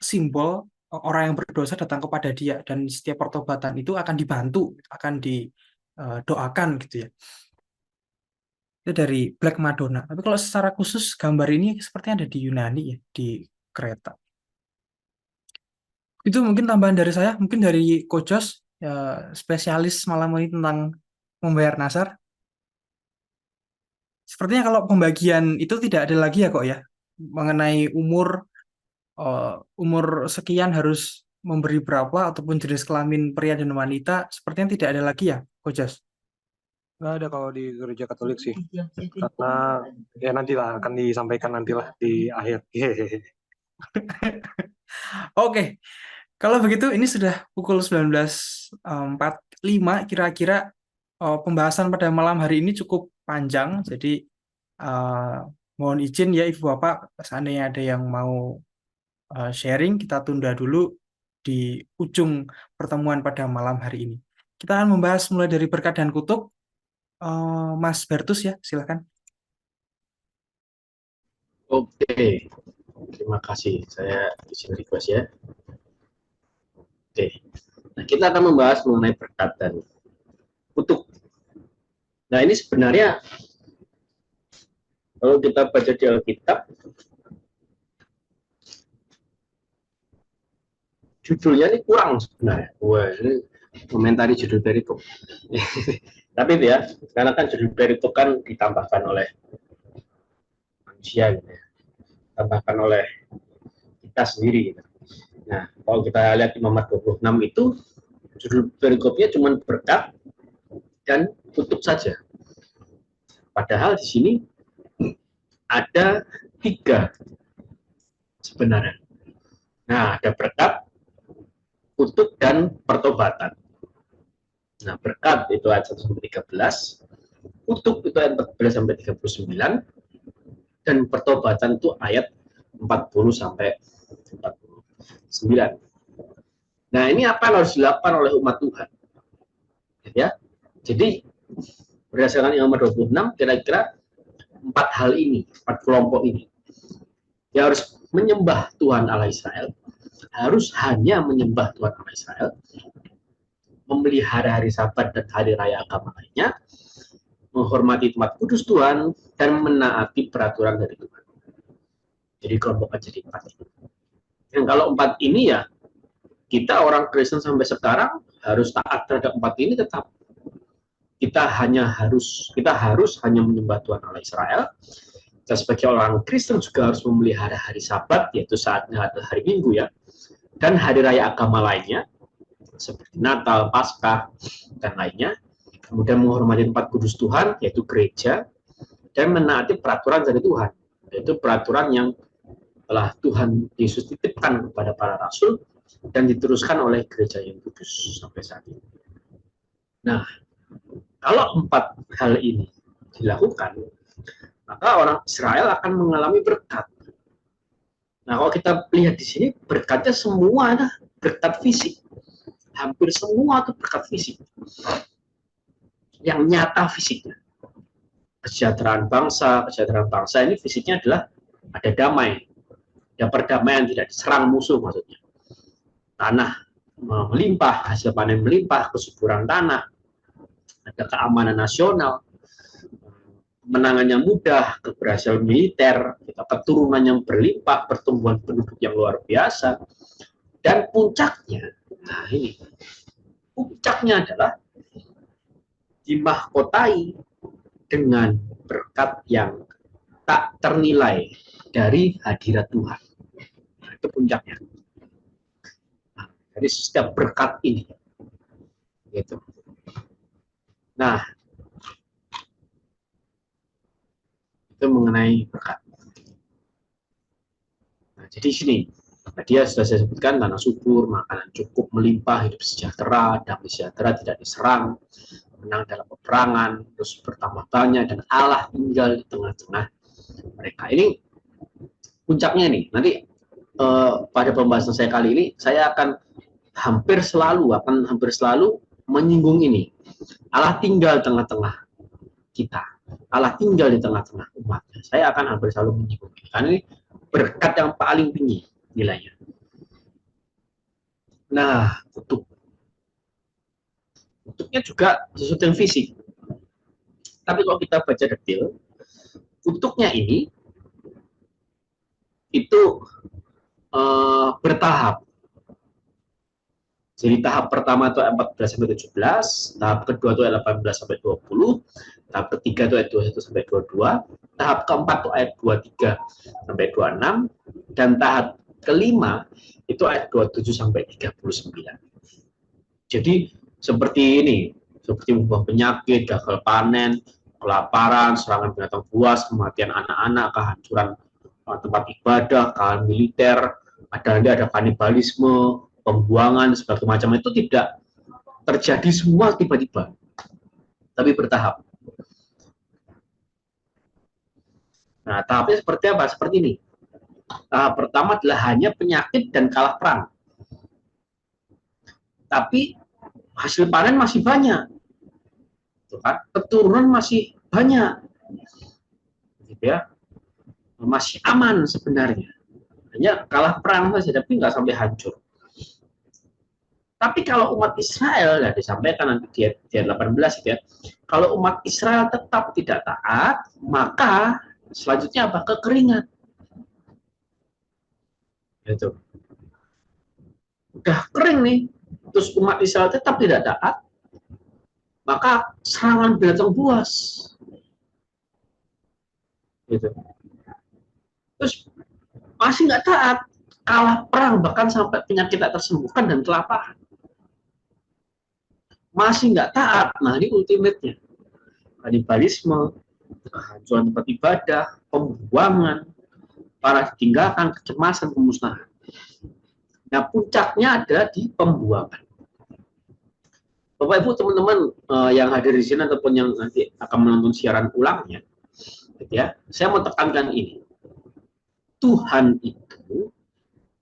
simbol orang yang berdosa datang kepada dia dan setiap pertobatan itu akan dibantu, akan didoakan gitu ya. Itu dari Black Madonna. Tapi kalau secara khusus gambar ini sepertinya ada di Yunani ya, di Kreta. Itu mungkin tambahan dari saya, mungkin dari Kojos, ya, spesialis malam ini tentang membayar nasar. Sepertinya kalau pembagian itu tidak ada lagi ya kok ya, mengenai eh, umur sekian harus memberi berapa ataupun jenis kelamin pria dan wanita, sepertinya tidak ada lagi ya, Kojos. Nggak ada kalau di gereja Katolik sih, karena ya nantilah akan disampaikan nantilah di akhir. Hehehe. Oke, kalau begitu ini sudah pukul 19.45, kira-kira pembahasan pada malam hari ini cukup panjang, jadi eh, mohon izin ya Ibu Bapak, seandainya ada yang mau sharing, kita tunda dulu di ujung pertemuan pada malam hari ini. Kita akan membahas mulai dari berkat dan kutuk. Mas Bertus ya, silakan. Oke, terima kasih. Saya izin request ya. Oke, nah kita akan membahas mengenai berkat dan kutuk. Nah ini sebenarnya kalau kita baca di Alkitab, judulnya ini kurang sebenarnya. Wah, ini komentari judul perikop. Tapi itu ya, karena kan judul perikop kan ditambahkan oleh manusia, gitu ya. Ditambahkan oleh kita sendiri. Gitu. Nah, kalau kita lihat di Imamat 26 itu, judul perikopnya cuma berkat dan kutuk saja. Padahal di sini ada 3 sebenarnya. Nah, ada berkat, kutuk, dan pertobatan. Nah, berkat itu ayat 1 sampai 13, kutuk itu ayat 14 sampai 39, dan pertobatan itu ayat 40 sampai 49. Nah, ini apa yang harus dilakukan oleh umat Tuhan? Ya. Jadi, berdasarkan Imamat 26, kira-kira 4 hal ini, 4 kelompok ini. Dia harus menyembah Tuhan Allah Israel, harus hanya menyembah Tuhan Allah Israel, memelihara hari Sabat dan hari raya agama lainnya, menghormati tempat kudus Tuhan, dan menaati peraturan dari Tuhan. Jadi kelompoknya jadi 4 ini. Dan kalau 4 ini ya, kita orang Kristen sampai sekarang harus taat terhadap 4 ini tetap. Kita harus hanya menyembah Tuhan Allah Israel, Dan sebagai orang Kristen juga harus memelihara hari Sabat, yaitu saatnya hari Minggu ya, dan hari raya agama lainnya seperti Natal, Paskah, dan lainnya. Kemudian menghormati tempat kudus Tuhan, yaitu gereja, dan menaati peraturan dari Tuhan, yaitu peraturan yang telah Tuhan Yesus titipkan kepada para rasul dan diteruskan oleh gereja yang kudus sampai saat ini. Nah, kalau 4 hal ini dilakukan, maka orang Israel akan mengalami berkat. Nah, kalau kita lihat di sini, berkatnya semua ada berkat fisik. Hampir semua itu berkat fisik. Yang nyata fisiknya. Kesejahteraan bangsa ini fisiknya adalah ada damai. Ada perdamaian, tidak diserang musuh maksudnya. Tanah melimpah, hasil panen melimpah, kesuburan tanah, ada keamanan nasional, kemenangan yang mudah, keberhasilan militer, keturunan yang berlimpah, pertumbuhan penduduk yang luar biasa, dan puncaknya, nah ini, puncaknya adalah dimahkotai dengan berkat yang tak ternilai dari hadirat Tuhan. Nah, itu puncaknya. Nah, dari setiap berkat ini, gitu. Nah, itu mengenai berkat. Nah, jadi sini dia sudah saya sebutkan, tanah subur, makanan cukup, melimpah, hidup sejahtera, damai sejahtera, tidak diserang, menang dalam peperangan, terus bertambah banyak, dan Allah tinggal di tengah-tengah mereka. Ini puncaknya nih. Nanti pada pembahasan saya kali ini, saya akan hampir selalu menyinggung ini. Allah tinggal di tengah-tengah kita. Allah tinggal di tengah-tengah umatnya. Saya akan hampir selalu menyinggung ini. Karena ini berkat yang paling tinggi nilainya. Nah, kutuknya juga sesuatu yang fisik. Tapi kalau kita baca detail, kutuknya ini itu bertahap. Jadi tahap pertama itu ayat 14 sampai 17, tahap kedua itu ayat 18 sampai 20, tahap ketiga itu ayat 21 sampai 22, tahap keempat itu ayat 23 sampai 26, dan tahap kelima itu ayat 27 sampai 39. Jadi seperti ini, seperti wabah penyakit, gagal panen, kelaparan, serangan binatang buas, kematian anak-anak, kehancuran tempat ibadah, keadaan militer, ada kanibalisme, pembuangan, sebagainya macam itu tidak terjadi semua tiba-tiba, tapi bertahap. Nah, tahapnya seperti apa? Seperti ini. Tahap pertama adalah hanya penyakit dan kalah perang. Tapi hasil panen masih banyak. Keturunan masih banyak. Gitu ya. Masih aman sebenarnya. Hanya kalah perang saja, tapi nggak sampai hancur. Tapi kalau umat Israel, ya disampaikan nanti di ayat 18 ya, kalau umat Israel tetap tidak taat, maka selanjutnya apa? Kekeringan. Itu. Udah kering nih, terus umat Israel tetap tidak taat, maka serangan binatang buas. Gitu. Terus masih nggak taat, kalah perang, bahkan sampai penyakit tak tersembuhkan dan kelaparan. Masih nggak taat, nah ini ultimate-nya. Kanibalisme, kehancuran tempat ibadah, pembuangan, para ditinggalkan, kecemasan, pemusnahan. Nah, puncaknya ada di pembuangan. Bapak Ibu teman-teman yang hadir di sini ataupun yang nanti akan menonton siaran ulangnya, gitu ya, saya mau tekankan ini. Tuhan itu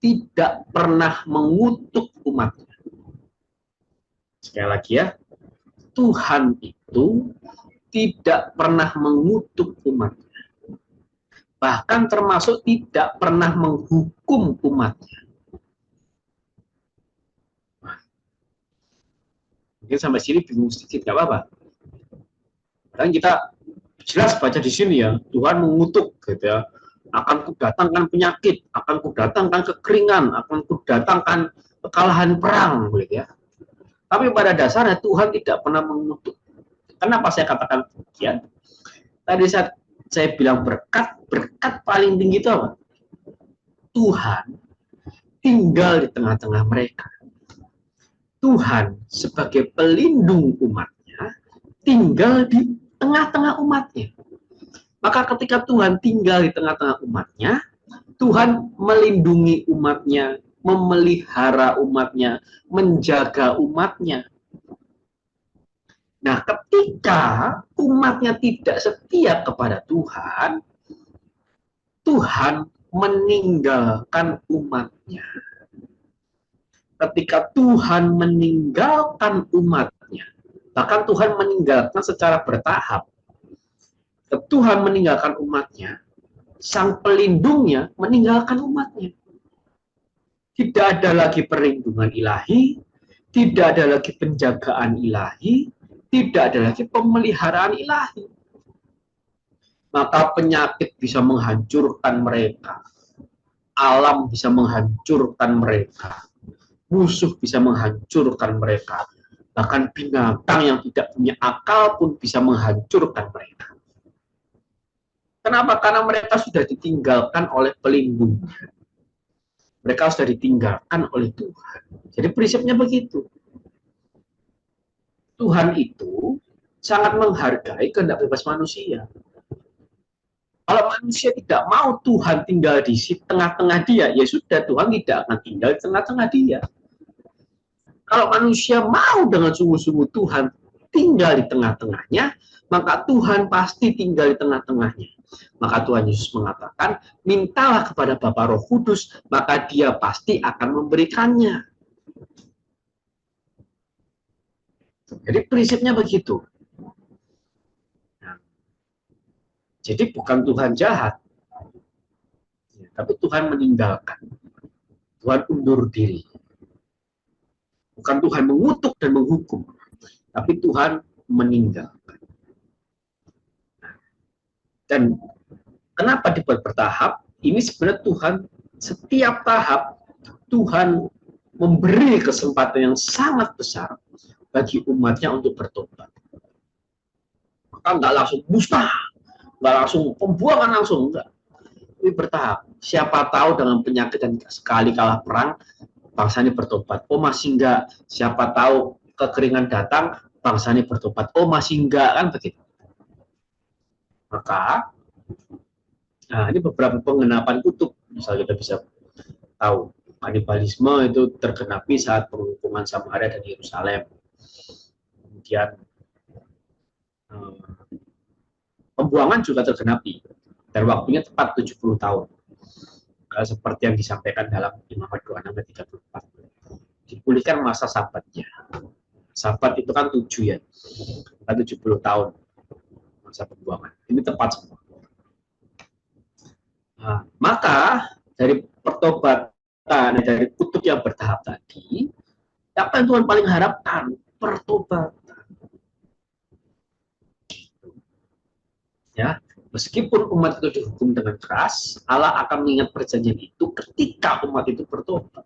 tidak pernah mengutuk umatnya. Sekali lagi ya, Tuhan itu tidak pernah mengutuk umatnya. Bahkan termasuk tidak pernah menghukum umatnya. Nah, mungkin sampai sini bingung sedikit, nggak apa-apa. Dan kita jelas baca di sini ya, Tuhan mengutuk gitu ya. Akan kudatangkan penyakit, akan kudatangkan kekeringan, akan kudatangkan kekalahan perang gitu ya. Tapi pada dasarnya Tuhan tidak pernah mengutuk. Kenapa saya katakan demikian? Tadi saya bilang berkat paling tinggi itu apa? Tuhan tinggal di tengah-tengah mereka. Tuhan sebagai pelindung umatnya tinggal di tengah-tengah umatnya. Maka ketika Tuhan tinggal di tengah-tengah umatnya, Tuhan melindungi umatnya, memelihara umatnya, menjaga umatnya. Nah, ketika umatnya tidak setia kepada Tuhan, Tuhan meninggalkan umatnya. Ketika Tuhan meninggalkan umatnya, bahkan Tuhan meninggalkan secara bertahap. Ketika Tuhan meninggalkan umatnya, sang pelindungnya meninggalkan umatnya. Tidak ada lagi perlindungan ilahi, tidak ada lagi penjagaan ilahi, tidak ada lagi pemeliharaan ilahi. Maka penyakit bisa menghancurkan mereka, alam bisa menghancurkan mereka, musuh bisa menghancurkan mereka, bahkan binatang yang tidak punya akal pun bisa menghancurkan mereka. Kenapa? Karena mereka sudah ditinggalkan oleh pelindungnya. Mereka sudah ditinggalkan oleh Tuhan. Jadi prinsipnya begitu. Tuhan itu sangat menghargai kehendak bebas manusia. Kalau manusia tidak mau Tuhan tinggal di tengah-tengah dia, ya sudah, Tuhan tidak akan tinggal di tengah-tengah dia. Kalau manusia mau dengan sungguh-sungguh Tuhan tinggal di tengah-tengahnya, maka Tuhan pasti tinggal di tengah-tengahnya. Maka Tuhan Yesus mengatakan, mintalah kepada Bapa Roh Kudus, maka dia pasti akan memberikannya. Jadi prinsipnya begitu. Nah, jadi bukan Tuhan jahat, tapi Tuhan meninggalkan. Tuhan undur diri. Bukan Tuhan mengutuk dan menghukum, tapi Tuhan meninggalkan. Dan kenapa dibuat bertahap? Ini sebenarnya Tuhan, setiap tahap Tuhan memberi kesempatan yang sangat besar bagi umatnya untuk bertobat. Maka nggak langsung musnah, nggak langsung pembuangan langsung, enggak. Ini bertahap. Siapa tahu dengan penyakit dan sekali kalah perang, bangsa ini bertobat. Oh masih enggak. Siapa tahu kekeringan datang, bangsa ini bertobat. Oh masih enggak, kan begitu. Maka, nah ini beberapa pengenapan kutub. Misal kita bisa tahu, kanibalisme itu tergenapi saat pengepungan Samaria dan Yerusalem. Kemudian pembuangan juga tergenapi. Dan waktunya tepat 70 tahun. Seperti yang disampaikan dalam Imamat 26-34. Dipulihkan masa sabatnya. Sabat itu kan 7 ya. 70 tahun masa pembuangan. Ini tepat semua. Nah, maka dari pertobatan, dari kutub yang bertahap tadi, apa yang Tuhan paling harapkan? Pertobatan. Ya, meskipun umat itu dihukum dengan keras, Allah akan mengingat perjanjian itu ketika umat itu bertobat.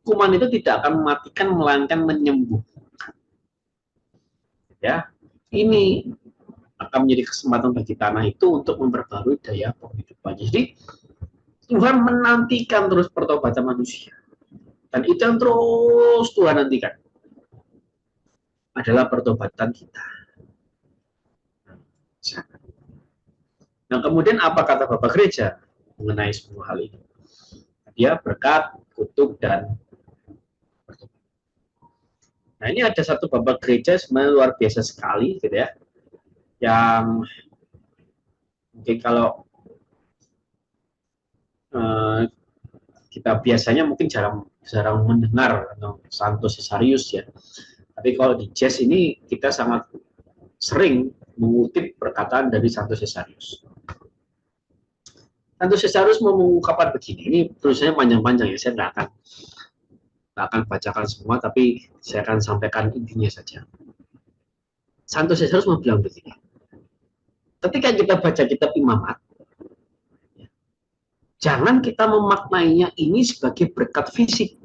Hukuman itu tidak akan mematikan, melainkan menyembuhkan. Ya, ini akan menjadi kesempatan bagi tanah itu untuk memperbarui daya penghidupan. Jadi Tuhan menantikan terus pertobatan manusia, dan itu yang terus Tuhan nantikan adalah pertobatan kita. Nah, kemudian apa kata Bapak Gereja mengenai semua hal ini? Dia berkat, kutuk, dan pertobatan. Nah, ini ada satu Bapak Gereja sebenarnya luar biasa sekali, gitu ya, yang mungkin kalau kita biasanya mungkin jarang mendengar Santo Cesarius ya. Tapi kalau di Jazz ini kita sangat sering mengutip perkataan dari Santo Cesarius. Santo Cesarius mau mengungkapkan begini, ini tulisannya panjang-panjang ya, saya nggak akan bacakan semua, tapi saya akan sampaikan intinya saja. Santo Cesarius mau bilang begini, ketika kita baca kitab Imamat, jangan kita memaknainya ini sebagai berkat fisik,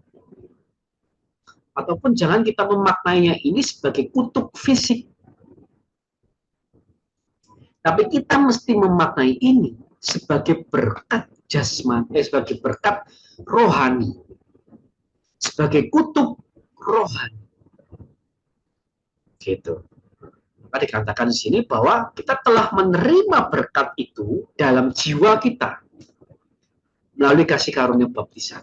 ataupun jangan kita memaknainya ini sebagai kutuk fisik. Tapi kita mesti memaknai ini sebagai berkat jasmani, sebagai berkat rohani, sebagai kutub rohani. Gitu. Maka dikatakan di sini bahwa kita telah menerima berkat itu dalam jiwa kita melalui kasih karunia baptisan.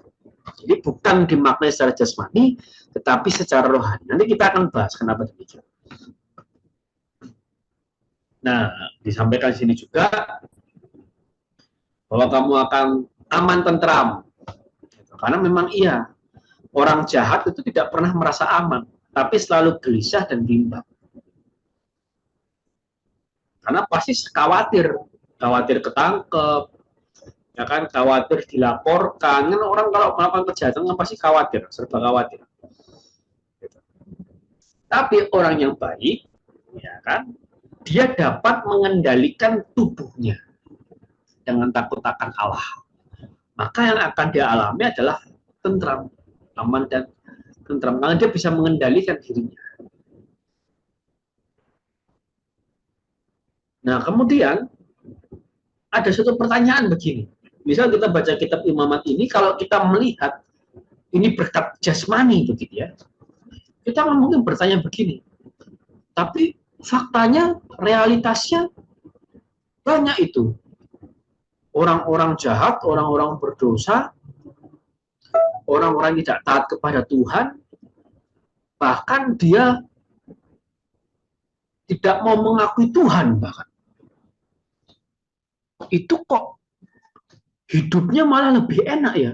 Jadi bukan dimaknai secara jasmani, tetapi secara rohani. Nanti kita akan bahas kenapa demikian. Nah, disampaikan di sini juga bahwa kamu akan aman tentram. Karena memang iya, orang jahat itu tidak pernah merasa aman, tapi selalu gelisah dan bimbang. Karena pasti khawatir ketangkep, ya kan, khawatir dilaporkan. Kan orang kalau melakukan kejahatan kan pasti khawatir, serba khawatir. Tapi orang yang baik, ya kan, dia dapat mengendalikan tubuhnya dengan takut akan Allah. Maka yang akan dia alami adalah tentram, aman dan tentram. Karena dia bisa mengendalikan dirinya. Nah, kemudian ada suatu pertanyaan begini. Misal kita baca kitab Imamat ini, kalau kita melihat ini berkat jasmani begitu ya, kita mungkin bertanya begini. Tapi faktanya, realitasnya banyak itu. Orang-orang jahat, orang-orang berdosa, orang-orang tidak taat kepada Tuhan, bahkan dia tidak mau mengakui Tuhan bahkan. Itu kok hidupnya malah lebih enak ya.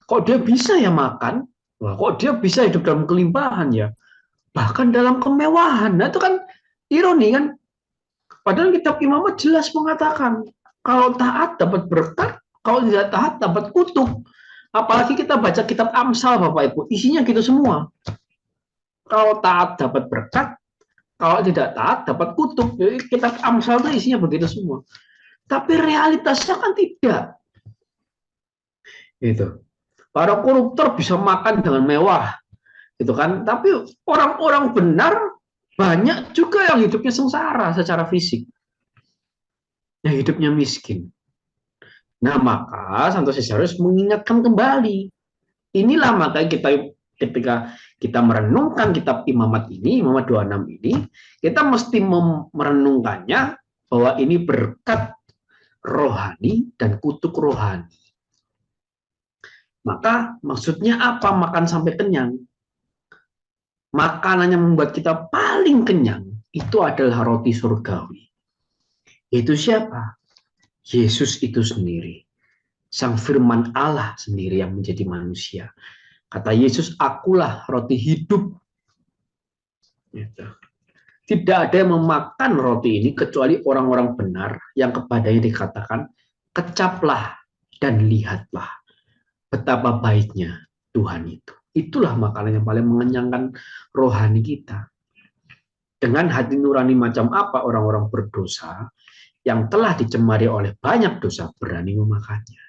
Kok dia bisa ya makan? Wah, kok dia bisa hidup dalam kelimpahan ya? Bahkan dalam kemewahan. Nah, itu kan ironi kan? Padahal kitab Imamat jelas mengatakan kalau taat dapat berkat, kalau tidak taat dapat kutuk. Apalagi kita baca kitab Amsal Bapak Ibu, isinya gitu semua. Kalau taat dapat berkat, kalau tidak taat dapat kutuk. Jadi kitab Amsal itu isinya begitu semua. Tapi realitasnya kan tidak. Gitu. Para koruptor bisa makan dengan mewah, gitu kan? Tapi orang-orang benar banyak juga yang hidupnya sengsara secara fisik, yang hidupnya miskin. Nah, maka Santo Caesarius mengingatkan kembali. Inilah makanya kita ketika kita merenungkan kitab Imamat ini, Imamat 26 ini, kita mesti merenungkannya bahwa ini berkat rohani dan kutuk rohani. Maka maksudnya apa makan sampai kenyang? Makanan yang membuat kita paling kenyang itu adalah roti surgawi. Itu siapa? Yesus itu sendiri. Sang firman Allah sendiri yang menjadi manusia. Kata Yesus, akulah roti hidup. Tidak ada yang memakan roti ini kecuali orang-orang benar yang kepadanya dikatakan, kecaplah dan lihatlah betapa baiknya Tuhan itu. Itulah makanan yang paling mengenyangkan rohani kita. Dengan hati nurani macam apa orang-orang berdosa yang telah dicemari oleh banyak dosa berani memakannya.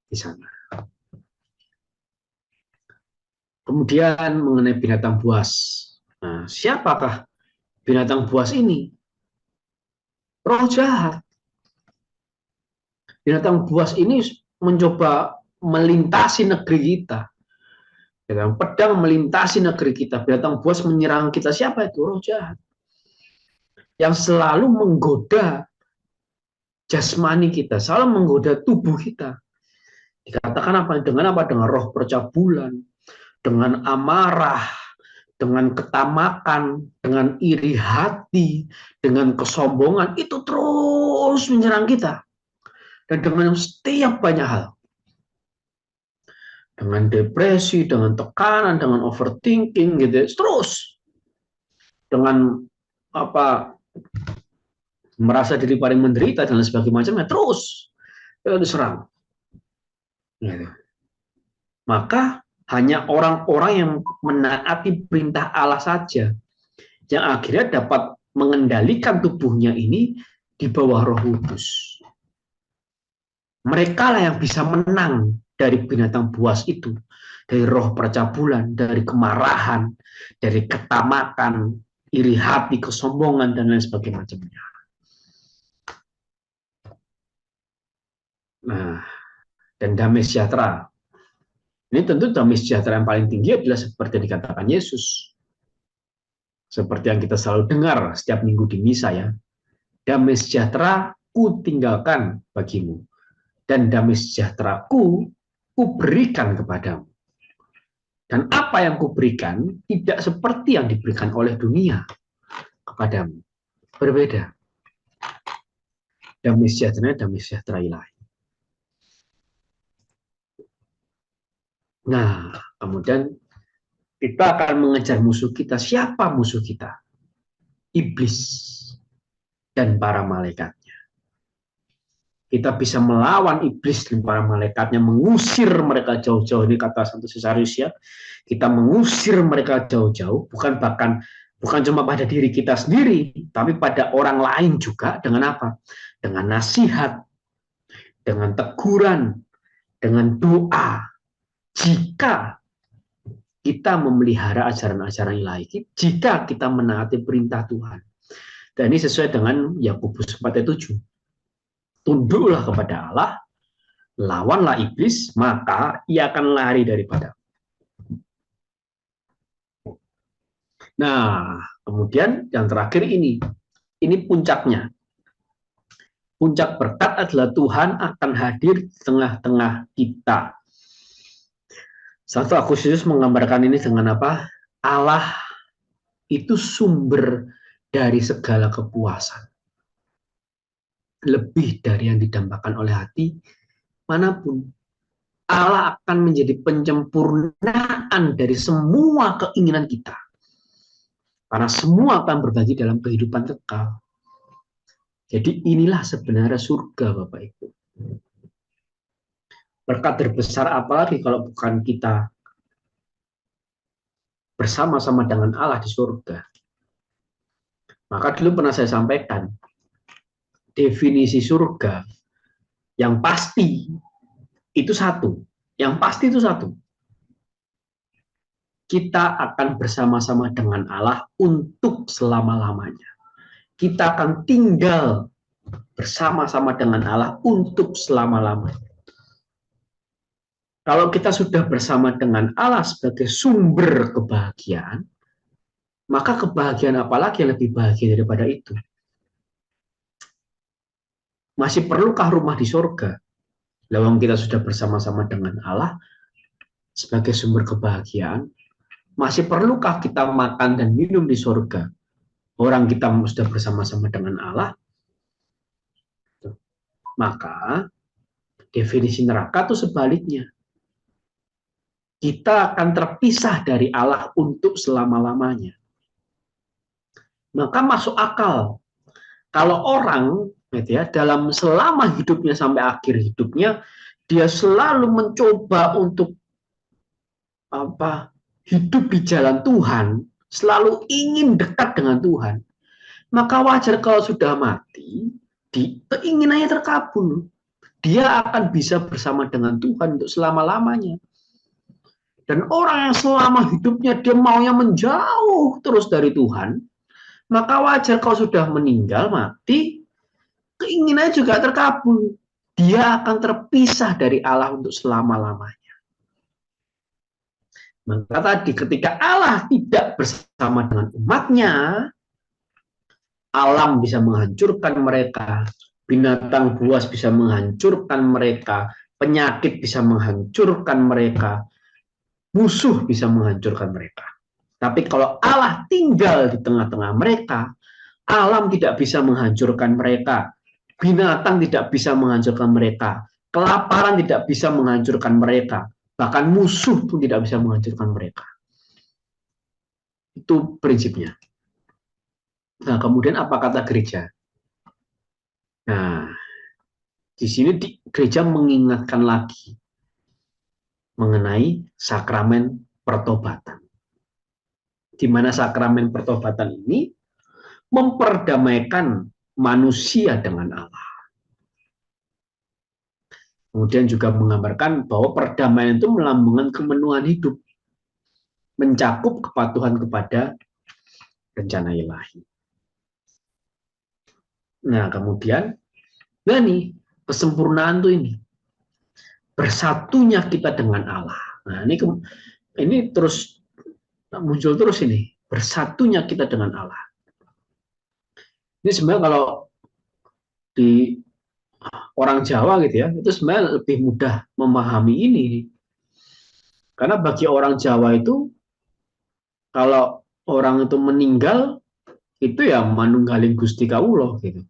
Di sana. Kemudian mengenai binatang buas. Nah, siapakah binatang buas ini? Roh jahat. Binatang buas ini mencoba melintasi negeri kita. Pedang melintasi negeri kita. Binatang buas menyerang kita. Siapa itu? Roh jahat. Yang selalu menggoda jasmani kita. Selalu menggoda tubuh kita. Dikatakan apa? Dengan apa? Dengan roh percabulan. Dengan amarah. Dengan ketamakan. Dengan iri hati. Dengan kesombongan. Itu terus menyerang kita. Dan dengan setiap banyak hal. Dengan depresi, dengan tekanan, dengan overthinking, gitu. Terus. Dengan apa, merasa diri paling menderita, dan sebagainya macamnya. Terus. Itu diserang. Gitu. Maka hanya orang-orang yang menaati perintah Allah saja yang akhirnya dapat mengendalikan tubuhnya ini di bawah Roh Kudus. Mereka lah yang bisa menang dari binatang buas itu, dari roh percabulan, dari kemarahan, dari ketamakan, iri hati, kesombongan, dan lain sebagainya. Nah, dan damai sejahtera. Ini tentu damai sejahtera yang paling tinggi adalah seperti yang dikatakan Yesus. Seperti yang kita selalu dengar setiap minggu di misa ya. Damai sejahtera ku tinggalkan bagimu. Dan damai sejahtera ku berikan kepadamu. Dan apa yang ku berikan tidak seperti yang diberikan oleh dunia kepadamu. Berbeda. Damai sejahtera ilahi. Nah, kemudian kita akan mengejar musuh kita. Siapa musuh kita? Iblis dan para malaikatnya. Kita bisa melawan iblis dan para malaikatnya, mengusir mereka jauh-jauh. Ini kata Santo Cesarius ya. Kita mengusir mereka jauh-jauh, bukan cuma pada diri kita sendiri, tapi pada orang lain juga. Dengan apa? Dengan nasihat, dengan teguran, dengan doa. Jika kita memelihara ajaran-ajaran ilahi, jika kita menaati perintah Tuhan. Dan ini sesuai dengan Yakobus 4:7. Tunduklah kepada Allah, lawanlah iblis, maka ia akan lari daripada. Nah, kemudian yang terakhir ini puncaknya. Puncak berkat adalah Tuhan akan hadir di tengah-tengah kita. Santo Agustinus menggambarkan ini dengan apa? Allah itu sumber dari segala kepuasan. Lebih dari yang didambakan oleh hati manapun. Allah akan menjadi penyempurnaan dari semua keinginan kita. Karena semua akan berbagi dalam kehidupan kekal. Jadi inilah sebenarnya surga, Bapak Ibu. Berkat terbesar apalagi kalau bukan kita bersama-sama dengan Allah di surga. Maka dulu pernah saya sampaikan, definisi surga yang pasti itu satu. Yang pasti itu satu. Kita akan bersama-sama dengan Allah untuk selama-lamanya. Kita akan tinggal bersama-sama dengan Allah untuk selama-lamanya. Kalau kita sudah bersama dengan Allah sebagai sumber kebahagiaan, maka kebahagiaan apalagi yang lebih bahagia daripada itu? Masih perlukah rumah di surga? Lawang kita sudah bersama-sama dengan Allah sebagai sumber kebahagiaan, masih perlukah kita makan dan minum di surga? Orang kita sudah bersama-sama dengan Allah, maka definisi neraka itu sebaliknya. Kita akan terpisah dari Allah untuk selama-lamanya. Maka masuk akal kalau orang gitu ya, dalam selama hidupnya sampai akhir hidupnya dia selalu mencoba untuk hidup di jalan Tuhan, selalu ingin dekat dengan Tuhan, maka wajar kalau sudah mati keinginannya terkabul. Dia akan bisa bersama dengan Tuhan untuk selama-lamanya. Dan orang yang selama hidupnya dia maunya menjauh terus dari Tuhan, maka wajar kalau sudah meninggal, mati, keinginannya juga terkabul. Dia akan terpisah dari Allah untuk selama-lamanya. Maka tadi ketika Allah tidak bersama dengan umatnya, alam bisa menghancurkan mereka, binatang buas bisa menghancurkan mereka, penyakit bisa menghancurkan mereka, musuh bisa menghancurkan mereka. Tapi kalau Allah tinggal di tengah-tengah mereka, alam tidak bisa menghancurkan mereka, binatang tidak bisa menghancurkan mereka, kelaparan tidak bisa menghancurkan mereka, bahkan musuh pun tidak bisa menghancurkan mereka. Itu prinsipnya. Nah, kemudian apa kata gereja? Nah, di sini gereja mengingatkan lagi mengenai sakramen pertobatan. Di mana sakramen pertobatan ini memperdamaikan manusia dengan Allah. Kemudian juga menggambarkan bahwa perdamaian itu melambangkan kemenuhan hidup, mencakup kepatuhan kepada rencana ilahi. Nah, kemudian, nah nih, kesempurnaan tuh ini. Bersatunya kita dengan Allah. Nah, ini terus muncul terus ini. Bersatunya kita dengan Allah. Ini sebenarnya kalau di orang Jawa gitu ya, itu sebenarnya lebih mudah memahami ini. Karena bagi orang Jawa itu, kalau orang itu meninggal, itu ya manunggaling Gusti Kawula gitu.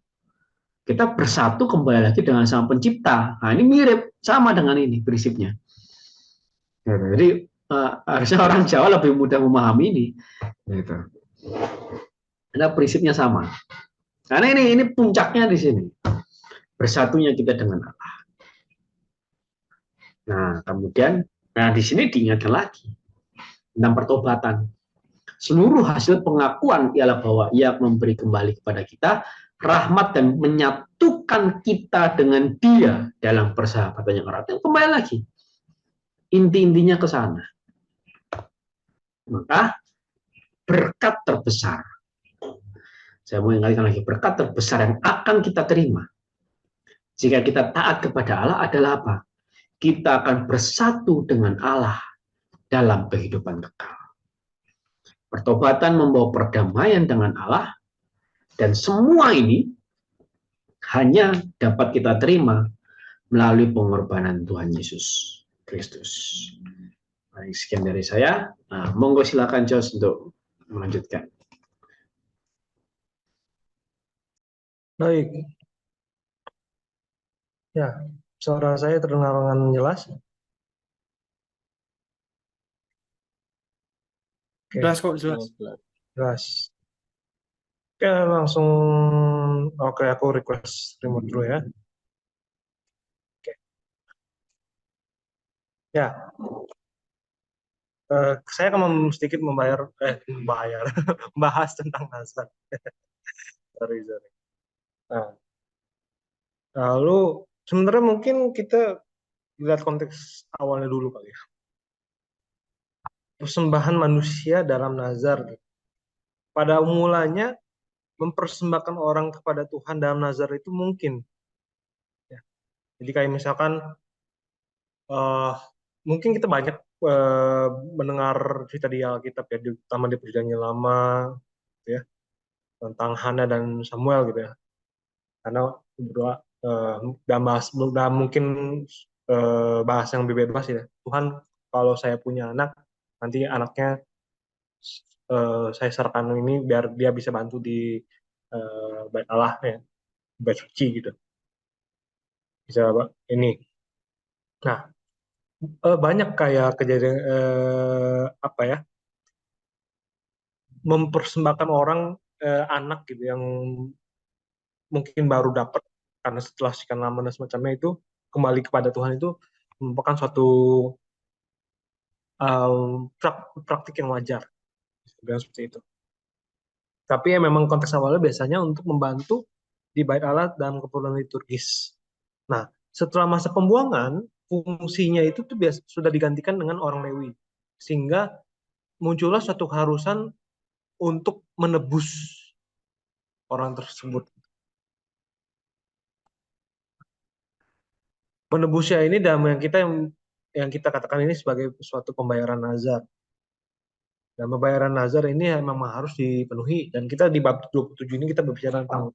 Kita bersatu kembali lagi dengan Sang Pencipta. Nah, ini mirip, sama dengan ini prinsipnya. Jadi harusnya orang Jawa lebih mudah memahami ini. Gitu. Karena prinsipnya sama. Karena ini puncaknya di sini. Bersatunya kita dengan Allah. Nah, kemudian, di sini diingatkan lagi tentang pertobatan. Seluruh hasil pengakuan ialah bahwa Ia memberi kembali kepada kita rahmat dan menyatukan kita dengan Dia dalam persahabatan yang erat. Kembali lagi, inti-intinya ke sana. Maka berkat terbesar, saya mau ingatkan lagi, berkat terbesar yang akan kita terima jika kita taat kepada Allah adalah apa? Kita akan bersatu dengan Allah dalam kehidupan kekal. Pertobatan membawa perdamaian dengan Allah, dan semua ini hanya dapat kita terima melalui pengorbanan Tuhan Yesus Kristus. Baik, sekian dari saya. Monggo silakan Jos untuk melanjutkan. Baik. Ya, suara saya terdengar dengan jelas. Oke, Jelas kok, jelas. jelas. Oke, langsung. Oke, aku request remote dulu ya. Oke. Ya, saya akan sedikit membahas tentang nazar. Sorry. Nah, lalu sebenarnya mungkin kita lihat konteks awalnya dulu kali ya. Persembahan manusia dalam nazar. Pada mulanya mempersembahkan orang kepada Tuhan dalam nazar itu mungkin. Ya. Jadi kayak misalkan mungkin kita banyak mendengar cerita di Alkitab ya, terutama di Perjanjian Lama, gitu ya, tentang Hana dan Samuel gitu ya. Karena berdua dalam mungkin bahasa yang lebih bebas ya. Tuhan, kalau saya punya anak, nanti anaknya saya serahkan ini biar dia bisa bantu di bait Allah ya, bait suci gitu. Bisa ini. Nah, banyak kayak kejadian apa ya, mempersembahkan orang anak gitu yang mungkin baru dapat karena setelah sekian lama dan semacamnya itu kembali kepada Tuhan itu merupakan suatu praktik yang wajar seperti itu. Tapi ya memang konteks awalnya biasanya untuk membantu di bait Allah dalam keperluan liturgis. Nah, setelah masa pembuangan, fungsinya itu tuh sudah digantikan dengan orang Lewi. Sehingga muncullah suatu keharusan untuk menebus orang tersebut. Menebusnya ini dalam yang kita katakan ini sebagai suatu pembayaran nazar. Dan pembayaran nazar ini memang harus dipenuhi. Dan kita di bab 27 ini kita berbicara tentang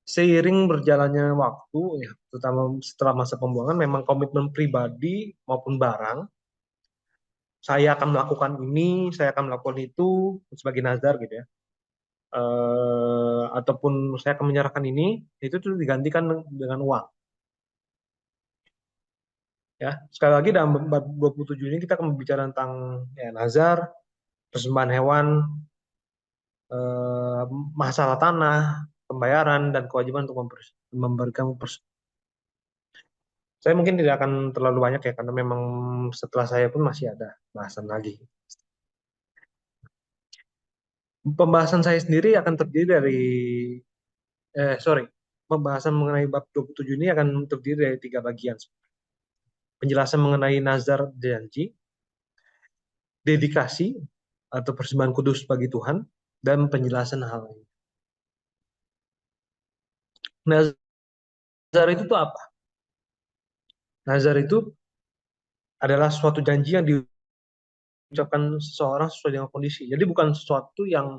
seiring berjalannya waktu, ya, terutama setelah masa pembuangan, memang komitmen pribadi maupun barang, saya akan melakukan ini, saya akan melakukan itu sebagai nazar gitu ya. Ataupun saya akan menyerahkan ini, itu tuh digantikan dengan uang. Ya, sekali lagi dalam bab 27 ini kita akan berbicara tentang ya, nazar, persembahan hewan, masalah tanah, pembayaran, dan kewajiban untuk memberikan saya mungkin tidak akan terlalu banyak ya, karena memang setelah saya pun masih ada bahasan lagi. Pembahasan saya sendiri akan terdiri dari, pembahasan mengenai bab 27 ini akan terdiri dari 3 bagian. Penjelasan mengenai nazar janji, dedikasi, atau persembahan kudus bagi Tuhan, dan penjelasan hal ini. Nazar itu tuh apa? Nazar itu adalah suatu janji yang diucapkan seseorang sesuai dengan kondisi. Jadi bukan sesuatu yang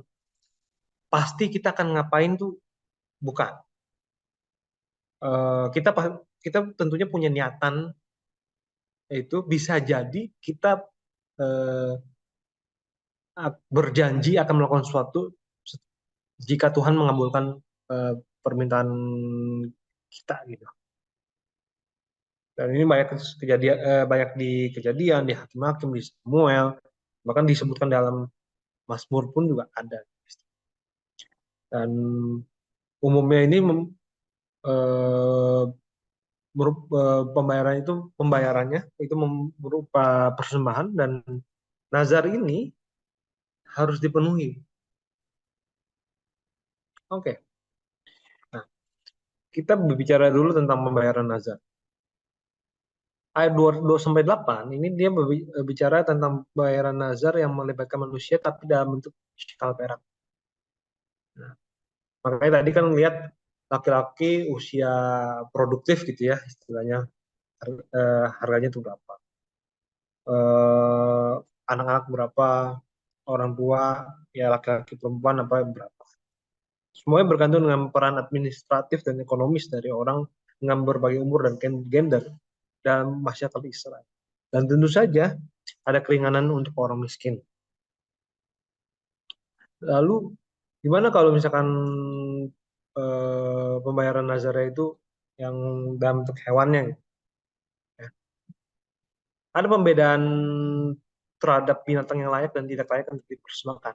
pasti kita akan ngapain tuh, bukan. Kita kita tentunya punya niatan, itu bisa jadi kita eh, berjanji akan melakukan sesuatu jika Tuhan mengabulkan eh, permintaan kita gitu. Dan ini banyak di kejadian, di hakim-hakim, di Samuel, bahkan disebutkan dalam Mazmur pun juga ada. Dan umumnya ini eh, pembayarannya itu berupa persembahan, dan nazar ini harus dipenuhi. Oke. Nah, kita berbicara dulu tentang pembayaran nazar. Ayat 2-8 ini dia berbicara tentang pembayaran nazar yang melibatkan manusia tapi dalam bentuk shikal perak. Nah, makanya tadi kan lihat laki-laki usia produktif gitu ya, istilahnya harganya itu berapa, anak-anak berapa, orang tua ya laki-laki perempuan apa berapa. Semuanya bergantung dengan peran administratif dan ekonomis dari orang dengan berbagai umur dan gender dalam masyarakat Israel. Dan tentu saja ada keringanan untuk orang miskin. Lalu gimana kalau misalkan pembayaran nazarnya itu yang dalam bentuk hewannya gitu, ya. Ada pembedaan terhadap binatang yang layak dan tidak layak untuk dipersembahkan.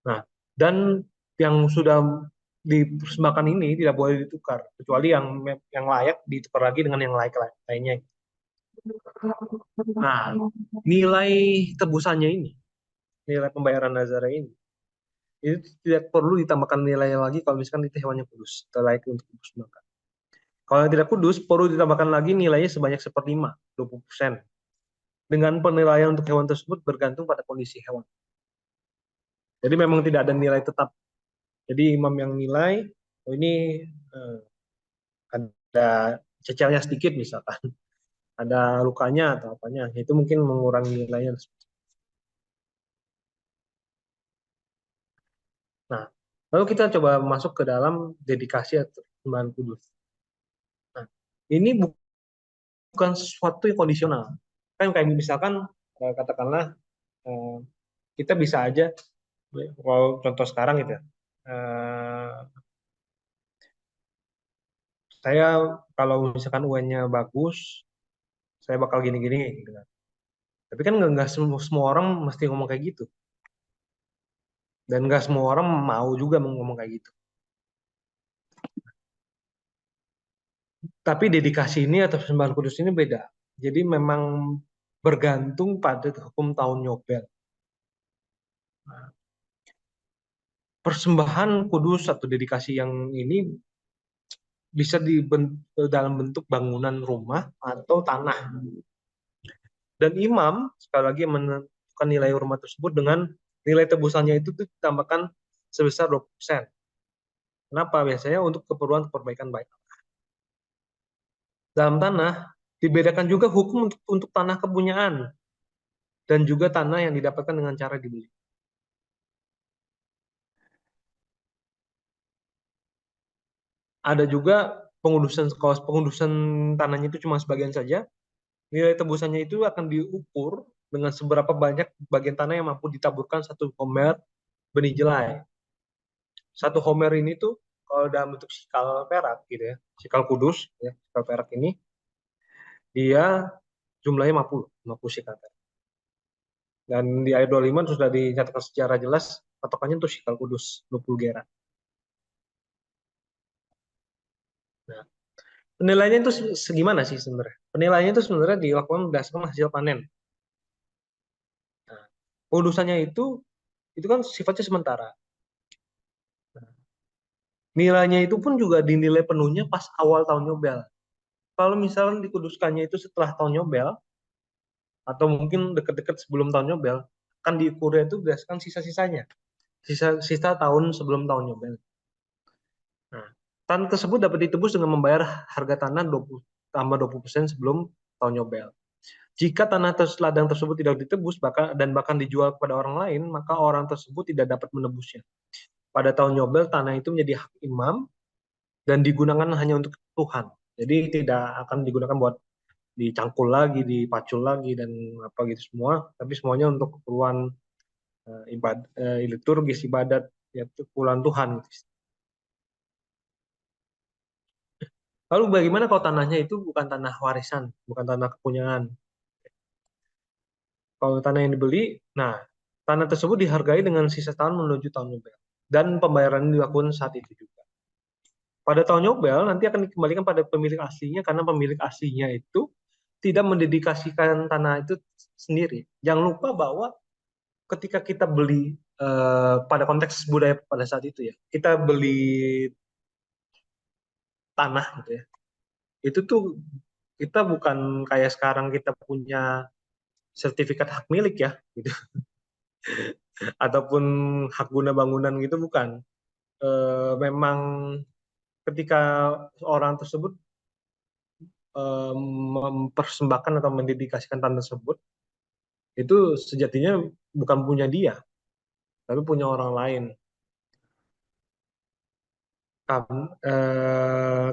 Nah, dan yang sudah dipersembahkan ini tidak boleh ditukar kecuali yang layak ditukar lagi dengan yang layak lainnya. Nah, nilai tebusannya ini, nilai pembayaran nazar ini, itu tidak perlu ditambahkan nilai lagi kalau misalkan itu hewannya kudus, atau layak untuk dipersembahkan. Kalau yang tidak kudus, perlu ditambahkan lagi nilainya sebanyak 1/5, 20%. Dengan penilaian untuk hewan tersebut bergantung pada kondisi hewan. Jadi memang tidak ada nilai tetap. Jadi imam yang nilai, oh ini ada cecilnya sedikit misalkan, ada lukanya atau apanya, itu mungkin mengurangi nilainya. Nah, lalu kita coba masuk ke dalam dedikasi atau persembahan kudus. Nah, ini bukan sesuatu yang kondisional. Kan kayak misalkan katakanlah kita bisa aja, kalau contoh sekarang gitu ya, saya kalau misalkan UN-nya bagus, saya bakal gini-gini gitu kan. Tapi kan nggak semua orang mesti ngomong kayak gitu. Dan nggak semua orang mau juga ngomong kayak gitu. Tapi dedikasi ini atau persembahan kudus ini beda. Jadi memang bergantung pada hukum tahun Yobel. Nah, persembahan kudus atau dedikasi yang ini bisa dalam bentuk bangunan rumah atau tanah. Dan imam sekali lagi menentukan nilai rumah tersebut dengan nilai tebusannya itu ditambahkan sebesar 20%. Kenapa? Biasanya untuk keperluan perbaikan baik. Dalam tanah dibedakan juga hukum untuk tanah kepunyaan dan juga tanah yang didapatkan dengan cara dibeli. Ada juga pengudusan, kalau pengudusan tanahnya itu cuma sebagian saja, nilai tebusannya itu akan diukur dengan seberapa banyak bagian tanah yang mampu ditaburkan 1 homer benih jelai. 1 homer ini tuh kalau dalam bentuk sikal perak gitu ya, sikal kudus ya, sikal perak ini dia jumlahnya 50 sikal perak. Dan di ayat 25 sudah dinyatakan secara jelas patokannya untuk sikal kudus 20 gera. Nah, penilaiannya itu segimana sih sebenarnya? Penilaiannya itu sebenarnya dilakukan berdasarkan hasil panen. Nah, kudusannya itu kan sifatnya sementara. Nah, nilainya itu pun juga dinilai penuhnya pas awal tahun Yobel. Kalau misalnya dikuduskannya itu setelah tahun Yobel, atau mungkin dekat-dekat sebelum tahun Yobel, kan diukurnya itu berdasarkan sisa-sisanya, sisa tahun sebelum tahun Yobel. Nah, tanah tersebut dapat ditebus dengan membayar harga tanah 20 tambah 20% sebelum tahun Yobel. Jika tanah ladang tersebut tidak ditebus bahkan dijual kepada orang lain, maka orang tersebut tidak dapat menebusnya. Pada tahun Yobel, tanah itu menjadi hak imam dan digunakan hanya untuk Tuhan. Jadi tidak akan digunakan buat dicangkul lagi, dipacul lagi, dan apa gitu semua, tapi semuanya untuk keperluan liturgis ibadat, yaitu keperluan Tuhan. Lalu bagaimana kalau tanahnya itu bukan tanah warisan, bukan tanah kepunyaan? Kalau tanah yang dibeli, nah tanah tersebut dihargai dengan sisa tahun menuju tahun Yobel, dan pembayaran dilakukan saat itu juga. Pada tahun Yobel nanti akan dikembalikan pada pemilik aslinya karena pemilik aslinya itu tidak mendedikasikan tanah itu sendiri. Jangan lupa bahwa ketika kita beli pada konteks budaya pada saat itu ya, kita beli tanah gitu ya. Itu tuh kita bukan kayak sekarang kita punya sertifikat hak milik ya gitu ataupun hak guna bangunan gitu, bukan. Memang ketika orang tersebut mempersembahkan atau mendedikasikan tanah tersebut, itu sejatinya bukan punya dia, tapi punya orang lain.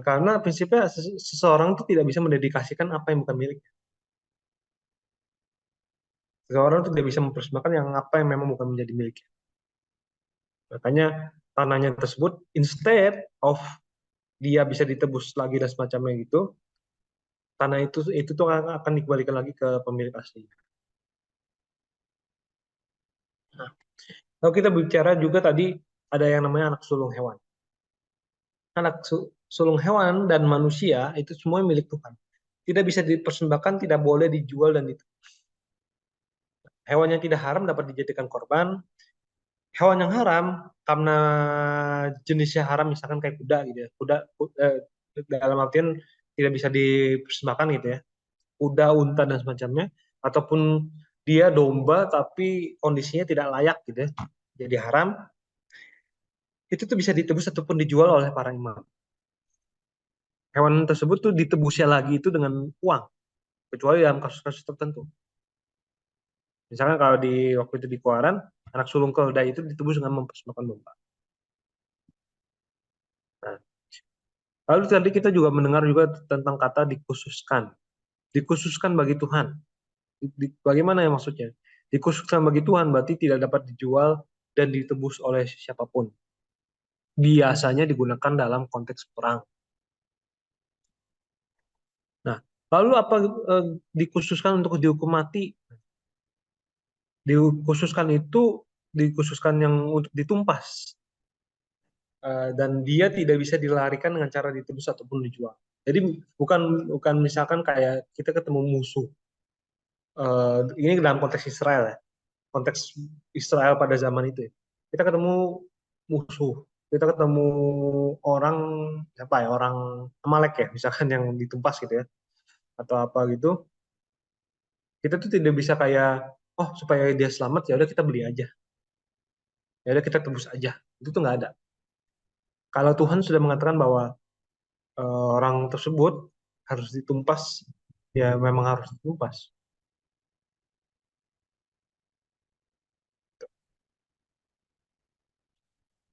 Karena prinsipnya seseorang itu tidak bisa mendedikasikan apa yang bukan milik. Seseorang itu tidak bisa mempersembahkan yang apa yang memang bukan menjadi miliknya. Makanya tanahnya tersebut, instead of dia bisa ditebus lagi dan semacamnya gitu, tanah itu tuh akan dikembalikan lagi ke pemilik asli. Nah, kalau kita bicara juga tadi ada yang namanya anak sulung hewan. Anak sulung hewan dan manusia itu semua milik Tuhan. Tidak bisa dipersembahkan, tidak boleh dijual dan itu. Hewan yang tidak haram dapat dijadikan korban. Hewan yang haram karena jenisnya haram, misalkan kayak kuda gitu ya. Kuda dalam artian tidak bisa dipersembahkan gitu ya. Kuda, unta dan semacamnya, ataupun dia domba tapi kondisinya tidak layak gitu ya. Jadi haram. Itu tuh bisa ditebus ataupun dijual oleh para imam. Hewan tersebut tuh ditebusnya lagi itu dengan uang, kecuali dalam kasus-kasus tertentu. Misalkan kalau di waktu itu di Kuaran, anak sulung keledai itu ditebus dengan mempersembahkan domba. Nah, lalu tadi kita juga mendengar juga tentang kata dikhususkan. Dikhususkan bagi Tuhan. Bagaimana ya maksudnya? Dikhususkan bagi Tuhan berarti tidak dapat dijual dan ditebus oleh siapapun. Biasanya digunakan dalam konteks perang. Nah, lalu apa dikhususkan untuk dihukum mati? Dikhususkan itu dikhususkan yang untuk ditumpas. Dan dia tidak bisa dilarikan dengan cara ditebus ataupun dijual. Jadi bukan misalkan kayak kita ketemu musuh. Ini dalam konteks Israel ya. Konteks Israel pada zaman itu ya. Kita ketemu musuh. Kita ketemu orang apa ya, orang Amalek ya, misalkan yang ditumpas gitu ya. Atau apa gitu. Kita tuh tidak bisa kayak, oh supaya dia selamat ya udah kita beli aja. Ya udah kita tebus aja. Itu tuh nggak ada. Kalau Tuhan sudah mengatakan bahwa orang tersebut harus ditumpas, ya memang harus ditumpas.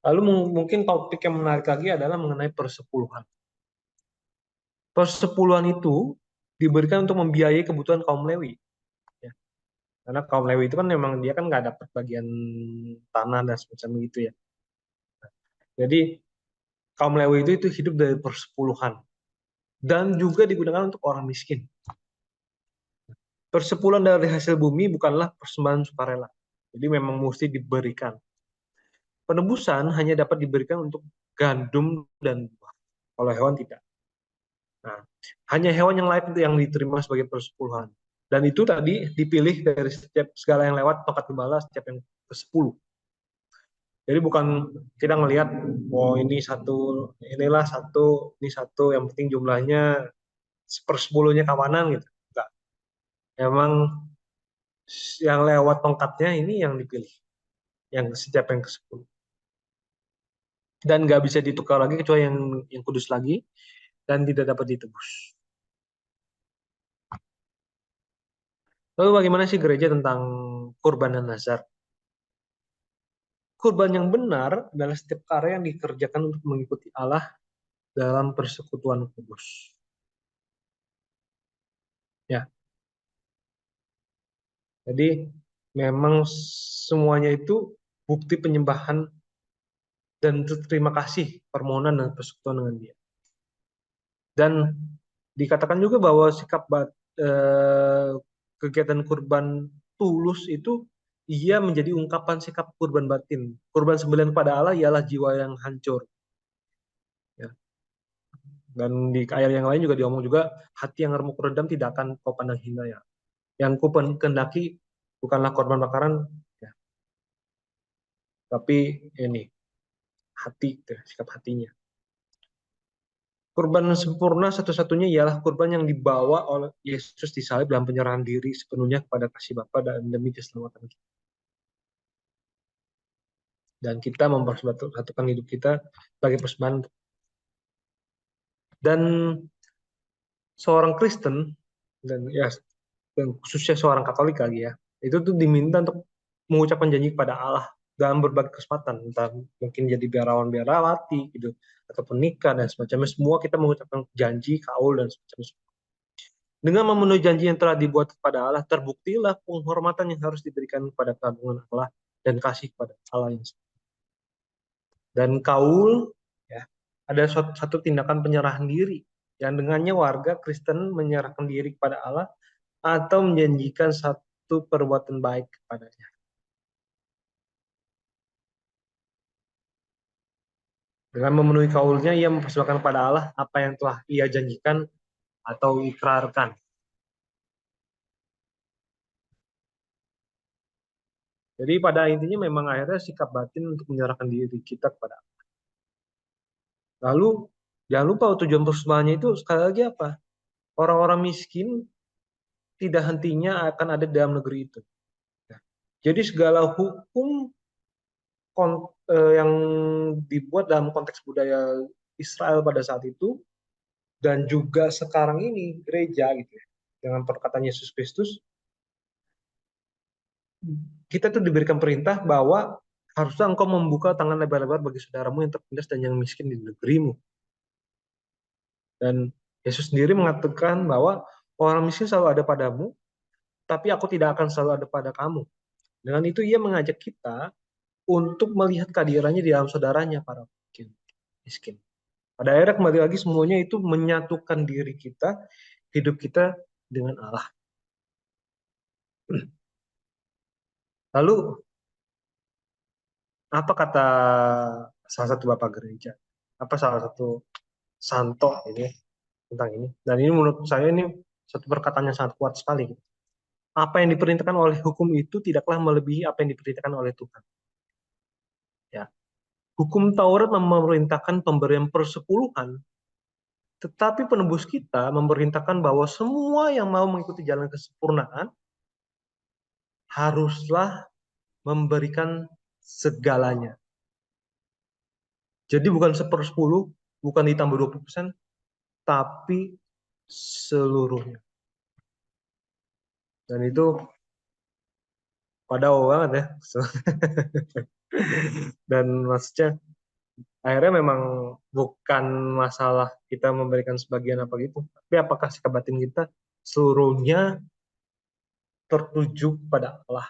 Lalu mungkin topik yang menarik lagi adalah mengenai persepuluhan. Persepuluhan itu diberikan untuk membiayai kebutuhan kaum Lewi. Ya. Karena kaum Lewi itu kan memang dia kan nggak dapat bagian tanah dan semacam itu ya. Jadi kaum Lewi itu hidup dari persepuluhan. Dan juga digunakan untuk orang miskin. Persepuluhan dari hasil bumi bukanlah persembahan sukarela. Jadi memang mesti diberikan. Penebusan hanya dapat diberikan untuk gandum dan buah. Kalau hewan tidak. Nah, hanya hewan yang layak yang diterima sebagai persepuluhan. Dan itu tadi dipilih dari setiap segala yang lewat tongkat gembala setiap yang ke-10. Jadi bukan kita ngelihat, oh ini satu, inilah satu, ini satu, yang penting jumlahnya 1/10-nya kawanan gitu. Enggak. Memang Yang lewat tongkatnya ini yang dipilih, yang setiap yang ke-10. Dan nggak bisa ditukar lagi kecuali yang kudus lagi, dan tidak dapat ditebus. Lalu bagaimana sih gereja tentang kurban dan nazar? Kurban yang benar adalah setiap karya yang dikerjakan untuk mengikuti Allah dalam persekutuan kudus. Ya, jadi memang semuanya itu bukti penyembahan dan terima kasih permohonan dan persekutuan dengan Dia. Dan dikatakan juga bahwa eh, kegiatan kurban tulus itu ia menjadi ungkapan sikap kurban batin. Kurban sembahyang pada Allah ialah jiwa yang hancur. Ya. Dan di ayat yang lain juga diomong juga, hati yang remuk redam tidak akan kau pandang hina ya. Yang ku kehendaki bukanlah korban bakaran, ya, tapi ini hati, ya, sikap hatinya. Kurban sempurna satu-satunya ialah kurban yang dibawa oleh Yesus disalib dalam penyerahan diri sepenuhnya kepada kasih Bapa dan demi keselamatan kita. Dan kita mempersatukan hidup kita sebagai persembahan. Dan seorang Kristen dan ya dan khususnya seorang Katolik lagi ya, itu tuh diminta untuk mengucapkan janji kepada Allah dalam berbagai kesempatan, entah mungkin jadi biarawan-biarawati gitu, ataupun nikah dan semacamnya. Semua kita mengucapkan janji, kaul dan semacamnya. Dengan memenuhi janji yang telah dibuat kepada Allah, terbuktilah penghormatan yang harus diberikan kepada keagungan Allah dan kasih kepada Allah yang sama. Dan kaul, ya, ada satu tindakan penyerahan diri yang dengannya warga Kristen menyerahkan diri kepada Allah atau menjanjikan satu perbuatan baik kepadanya. Dengan memenuhi kaulnya, ia mempersembahkan kepada Allah apa yang telah ia janjikan atau ikrarkan. Jadi pada intinya memang akhirnya sikap batin untuk menyerahkan diri kita kepada Allah. Lalu jangan lupa tujuan persembahannya itu sekali lagi apa? Orang-orang miskin tidak hentinya akan ada dalam negeri itu. Jadi segala hukum yang dibuat dalam konteks budaya Israel pada saat itu dan juga sekarang ini gereja gitu ya, dengan perkataan Yesus Kristus, kita tuh diberikan perintah bahwa harusnya engkau membuka tangan lebar-lebar bagi saudaramu yang tertindas dan yang miskin di negerimu. Dan Yesus sendiri mengatakan bahwa orang miskin selalu ada padamu, tapi aku tidak akan selalu ada pada kamu. Dengan itu ia mengajak kita untuk melihat kehadirannya di dalam saudaranya para miskin. Pada akhirnya kembali lagi semuanya itu menyatukan diri kita, hidup kita dengan Allah. Lalu apa kata salah satu bapak gereja? Apa salah satu santo ini tentang ini? Dan ini menurut saya ini satu perkataan yang sangat kuat sekali. Apa yang diperintahkan oleh hukum itu tidaklah melebihi apa yang diperintahkan oleh Tuhan. Ya. Hukum Taurat memerintahkan pemberian persepuluhan, tetapi penebus kita memerintahkan bahwa semua yang mau mengikuti jalan kesempurnaan haruslah memberikan segalanya. Jadi bukan 1/10, bukan ditambah 20%, tapi seluruhnya. Dan itu pada banget ya. Dan maksudnya akhirnya memang bukan masalah kita memberikan sebagian apa gitu, tapi apakah sikap batin kita seluruhnya tertuju pada Allah.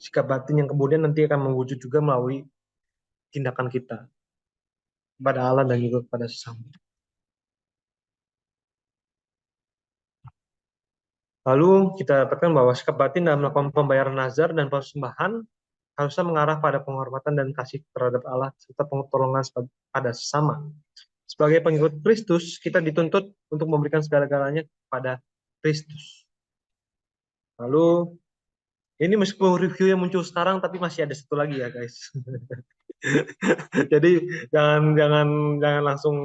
Sikap batin yang kemudian nanti akan mewujud juga melalui tindakan kita kepada Allah dan juga kepada sesama. Lalu kita dapatkan bahwa sikap batin dalam melakukan pembayaran nazar dan persembahan harusnya mengarah pada penghormatan dan kasih terhadap Allah serta pertolongan pada sesama. Sebagai pengikut Kristus, kita dituntut untuk memberikan segala-galanya kepada Kristus. Lalu ini meskipun review yang muncul sekarang, tapi masih ada satu lagi ya guys. Jadi jangan jangan jangan langsung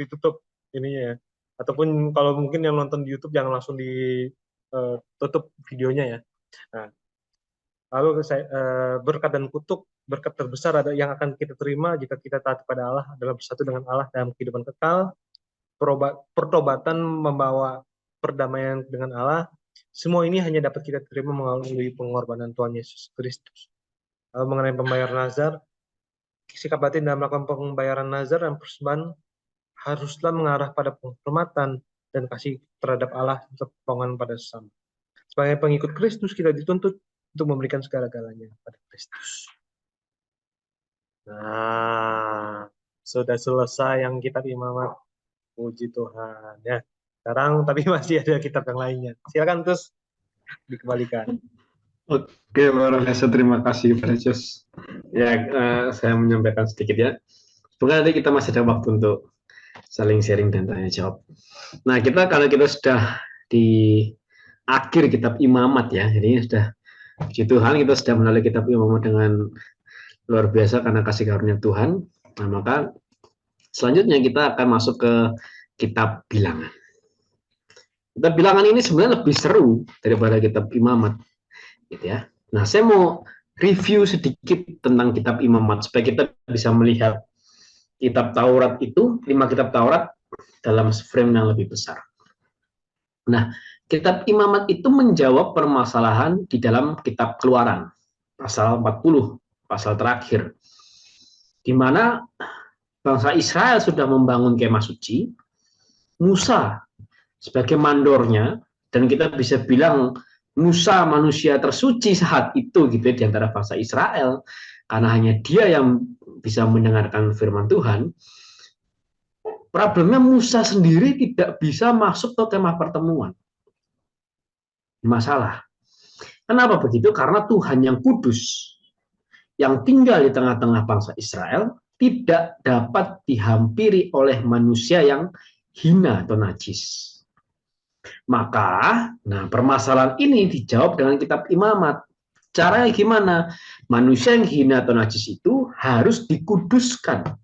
ditutup ininya ya. Ataupun kalau mungkin yang nonton di YouTube jangan langsung tutup videonya ya. Nah, lalu berkat dan kutuk, berkat terbesar yang akan kita terima jika kita taat kepada Allah adalah bersatu dengan Allah dalam kehidupan kekal. Pertobatan membawa perdamaian dengan Allah. Semua ini hanya dapat kita terima melalui pengorbanan Tuhan Yesus Kristus. Lalu mengenai pembayar nazar, sikap batin dalam melakukan pembayaran nazar dan persembahan haruslah mengarah pada penghormatan dan kasih terhadap Allah serta pertolongan pada sesama. Sebagai pengikut Kristus, kita dituntut untuk memberikan segala-galanya pada Kristus. Nah, sudah selesai yang kitab Imamat. Puji Tuhan ya. Sekarang tapi masih ada kitab yang lainnya. Silakan terus dikembalikan. Oke, Pak Profesor, terima kasih Pak Jos. Ya, saya menyampaikan sedikit ya. Semoga nanti kita masih ada waktu untuk saling sharing dan tanya jawab. Nah, kalau kita sudah di akhir kitab Imamat ya, jadi sudah puji Tuhan kita sudah melalui kitab Imamat dengan luar biasa karena kasih karunia Tuhan. Nah, maka selanjutnya kita akan masuk ke kitab Bilangan. Kitab Bilangan ini sebenarnya lebih seru daripada kitab Imamat, gitu ya. Nah, saya mau review sedikit tentang kitab Imamat supaya kita bisa melihat kitab Taurat itu, 5 kitab Taurat dalam frame yang lebih besar. Nah, kitab Imamat itu menjawab permasalahan di dalam kitab Keluaran, pasal 40, pasal terakhir, di mana bangsa Israel sudah membangun kemah suci, Musa sebagai mandornya, dan kita bisa bilang Musa manusia tersuci saat itu gitu di antara bangsa Israel, karena hanya dia yang bisa mendengarkan firman Tuhan. Problemnya Musa sendiri tidak bisa masuk ke kemah pertemuan. Masalah. Kenapa begitu? Karena Tuhan yang kudus, yang tinggal di tengah-tengah bangsa Israel, tidak dapat dihampiri oleh manusia yang hina atau najis. Maka, permasalahan ini dijawab dengan kitab Imamat. Caranya gimana? Manusia yang hina atau najis itu harus dikuduskan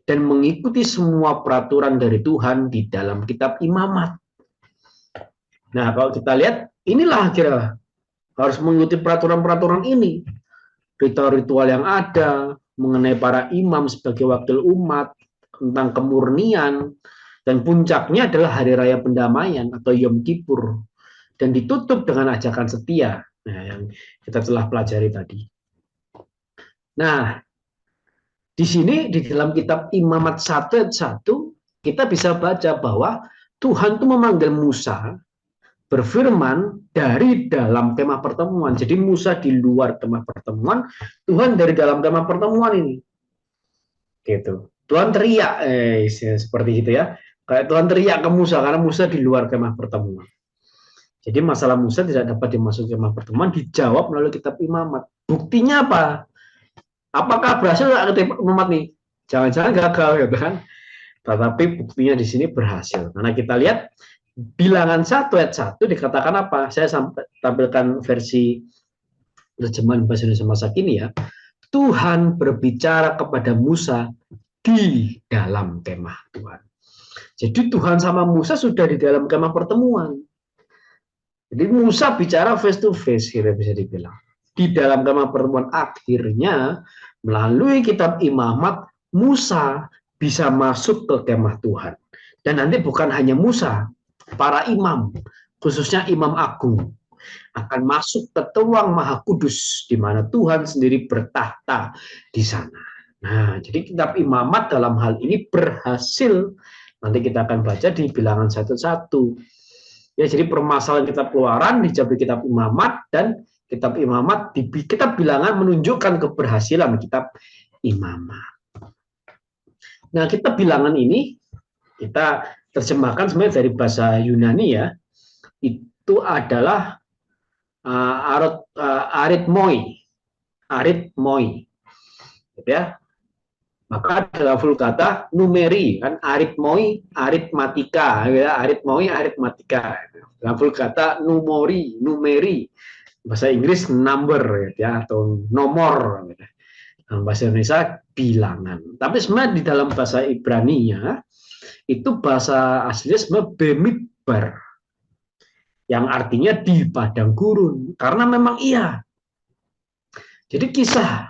dan mengikuti semua peraturan dari Tuhan di dalam kitab Imamat. Nah, kalau kita lihat, inilah kira harus mengikuti peraturan-peraturan ini. Ritual-ritual yang ada mengenai para imam sebagai wakil umat, tentang kemurnian, dan puncaknya adalah Hari Raya Pendamaian atau Yom Kippur, dan ditutup dengan ajakan setia, yang kita telah pelajari tadi. Nah, di sini di dalam kitab Imamat 1 ayat 1 kita bisa baca bahwa Tuhan itu memanggil Musa berfirman dari dalam kemah pertemuan. Jadi Musa di luar kemah pertemuan, Tuhan dari dalam kemah pertemuan ini. Gitu. Tuhan teriak seperti itu ya. Kayak Tuhan teriak ke Musa karena Musa di luar kemah pertemuan. Jadi masalah Musa tidak dapat dimasuki kemah pertemuan dijawab melalui kitab Imamat. Buktinya apa? Apakah berhasil kitab Imamat nih? Jangan-jangan gagal gitu kan. Tetapi buktinya di sini berhasil. Karena kita lihat Bilangan 1 ayat 1 dikatakan apa? Saya tampilkan versi terjemahan bahasa Indonesia masa kini ya. Tuhan berbicara kepada Musa di dalam kemah Tuhan. Jadi Tuhan sama Musa sudah di dalam kemah pertemuan. Jadi Musa bicara face to face, kita bisa dibilang. Di dalam kemah pertemuan akhirnya melalui kitab Imamat Musa bisa masuk ke kemah Tuhan. Dan nanti bukan hanya Musa, para imam, khususnya imam agung, akan masuk ke Tuang Maha Kudus, di mana Tuhan sendiri bertahta di sana. Nah, jadi kitab Imamat dalam hal ini berhasil. Nanti kita akan baca di Bilangan 1:1. Ya, jadi permasalahan kitab Keluaran dijawab di kitab Imamat, dan kitab Imamat di kitab Bilangan menunjukkan keberhasilan kitab Imamat. Nah, kitab Bilangan ini kita terjemahkan sebenarnya dari bahasa Yunani ya, itu adalah aritmoi, gitu ya. Maka dalam Vulgata numeri kan aritmoi, aritmatika, ya, aritmoi, aritmatika. Dalam Vulgata numeri, bahasa Inggris number ya, atau nomor. Gitu. Dalam bahasa Indonesia bilangan. Tapi sebenarnya di dalam bahasa Ibrani ya, itu bahasa aslinya sebenarnya bemidbar, yang artinya di padang gurun. Karena memang iya. Jadi kisah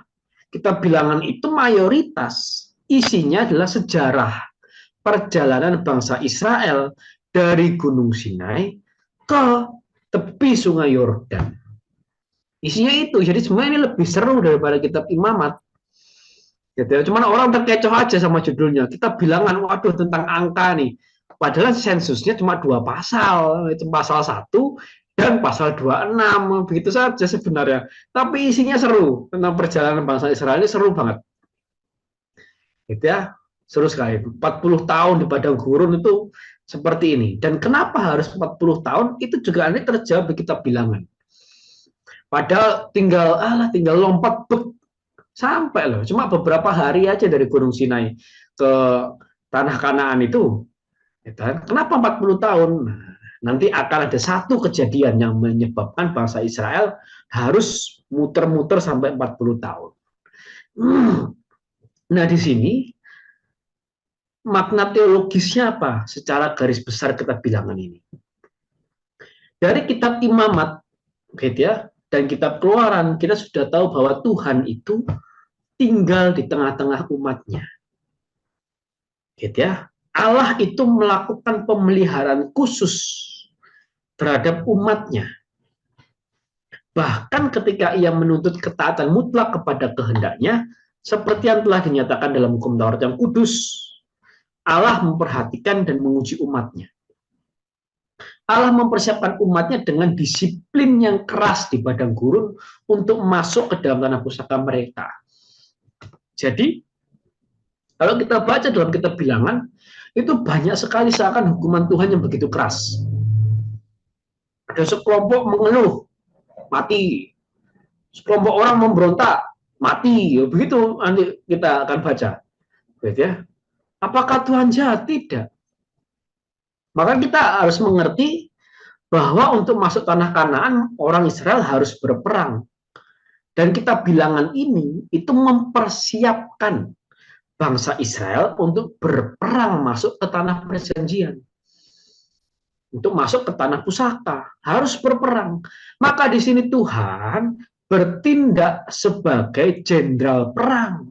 kitab Bilangan itu mayoritas isinya adalah sejarah perjalanan bangsa Israel dari Gunung Sinai ke tepi Sungai Yordan. Isinya itu. Jadi sebenarnya ini lebih seru daripada kitab Imamat. Gitu. Cuman orang terkecoh aja sama judulnya. Kita Bilangan, waduh tentang angka nih. Padahal sensusnya cuma 2 pasal, itu pasal 1 dan pasal 26, begitu saja sebenarnya. Tapi isinya seru, tentang perjalanan bangsa Israel ini seru banget. Gitu ya, seru sekali. 40 tahun di padang gurun itu seperti ini. Dan kenapa harus 40 tahun? Itu juga ini terjawab di kitab Bilangan. Padahal tinggal lompat sampai loh, cuma beberapa hari aja dari Gunung Sinai ke tanah Kanaan itu. Kenapa 40 tahun? Nanti akan ada satu kejadian yang menyebabkan bangsa Israel harus muter-muter sampai 40 tahun. Nah, di sini makna teologisnya apa? Secara garis besar kita Bilangan ini. Dari kitab Imamat, gitu ya, dan kitab Keluaran, kita sudah tahu bahwa Tuhan itu tinggal di tengah-tengah umatnya. Gitu ya. Allah itu melakukan pemeliharaan khusus terhadap umatnya. Bahkan ketika ia menuntut ketaatan mutlak kepada kehendaknya, seperti yang telah dinyatakan dalam hukum Taurat yang kudus, Allah memperhatikan dan menguji umatnya. Allah mempersiapkan umatnya dengan disiplin yang keras di padang gurun untuk masuk ke dalam tanah pusaka mereka. Jadi, kalau kita baca dalam kitab Bilangan, itu banyak sekali seakan hukuman Tuhan yang begitu keras. Ada sekelompok mengeluh, mati. Sekelompok orang memberontak, mati. Begitu nanti kita akan baca. Ya. Apakah Tuhan jahat? Tidak. Maka kita harus mengerti bahwa untuk masuk tanah Kanaan, orang Israel harus berperang. Dan kitab Bilangan ini itu mempersiapkan bangsa Israel untuk berperang masuk ke tanah perjanjian. Untuk masuk ke tanah pusaka, harus berperang. Maka di sini Tuhan bertindak sebagai jenderal perang.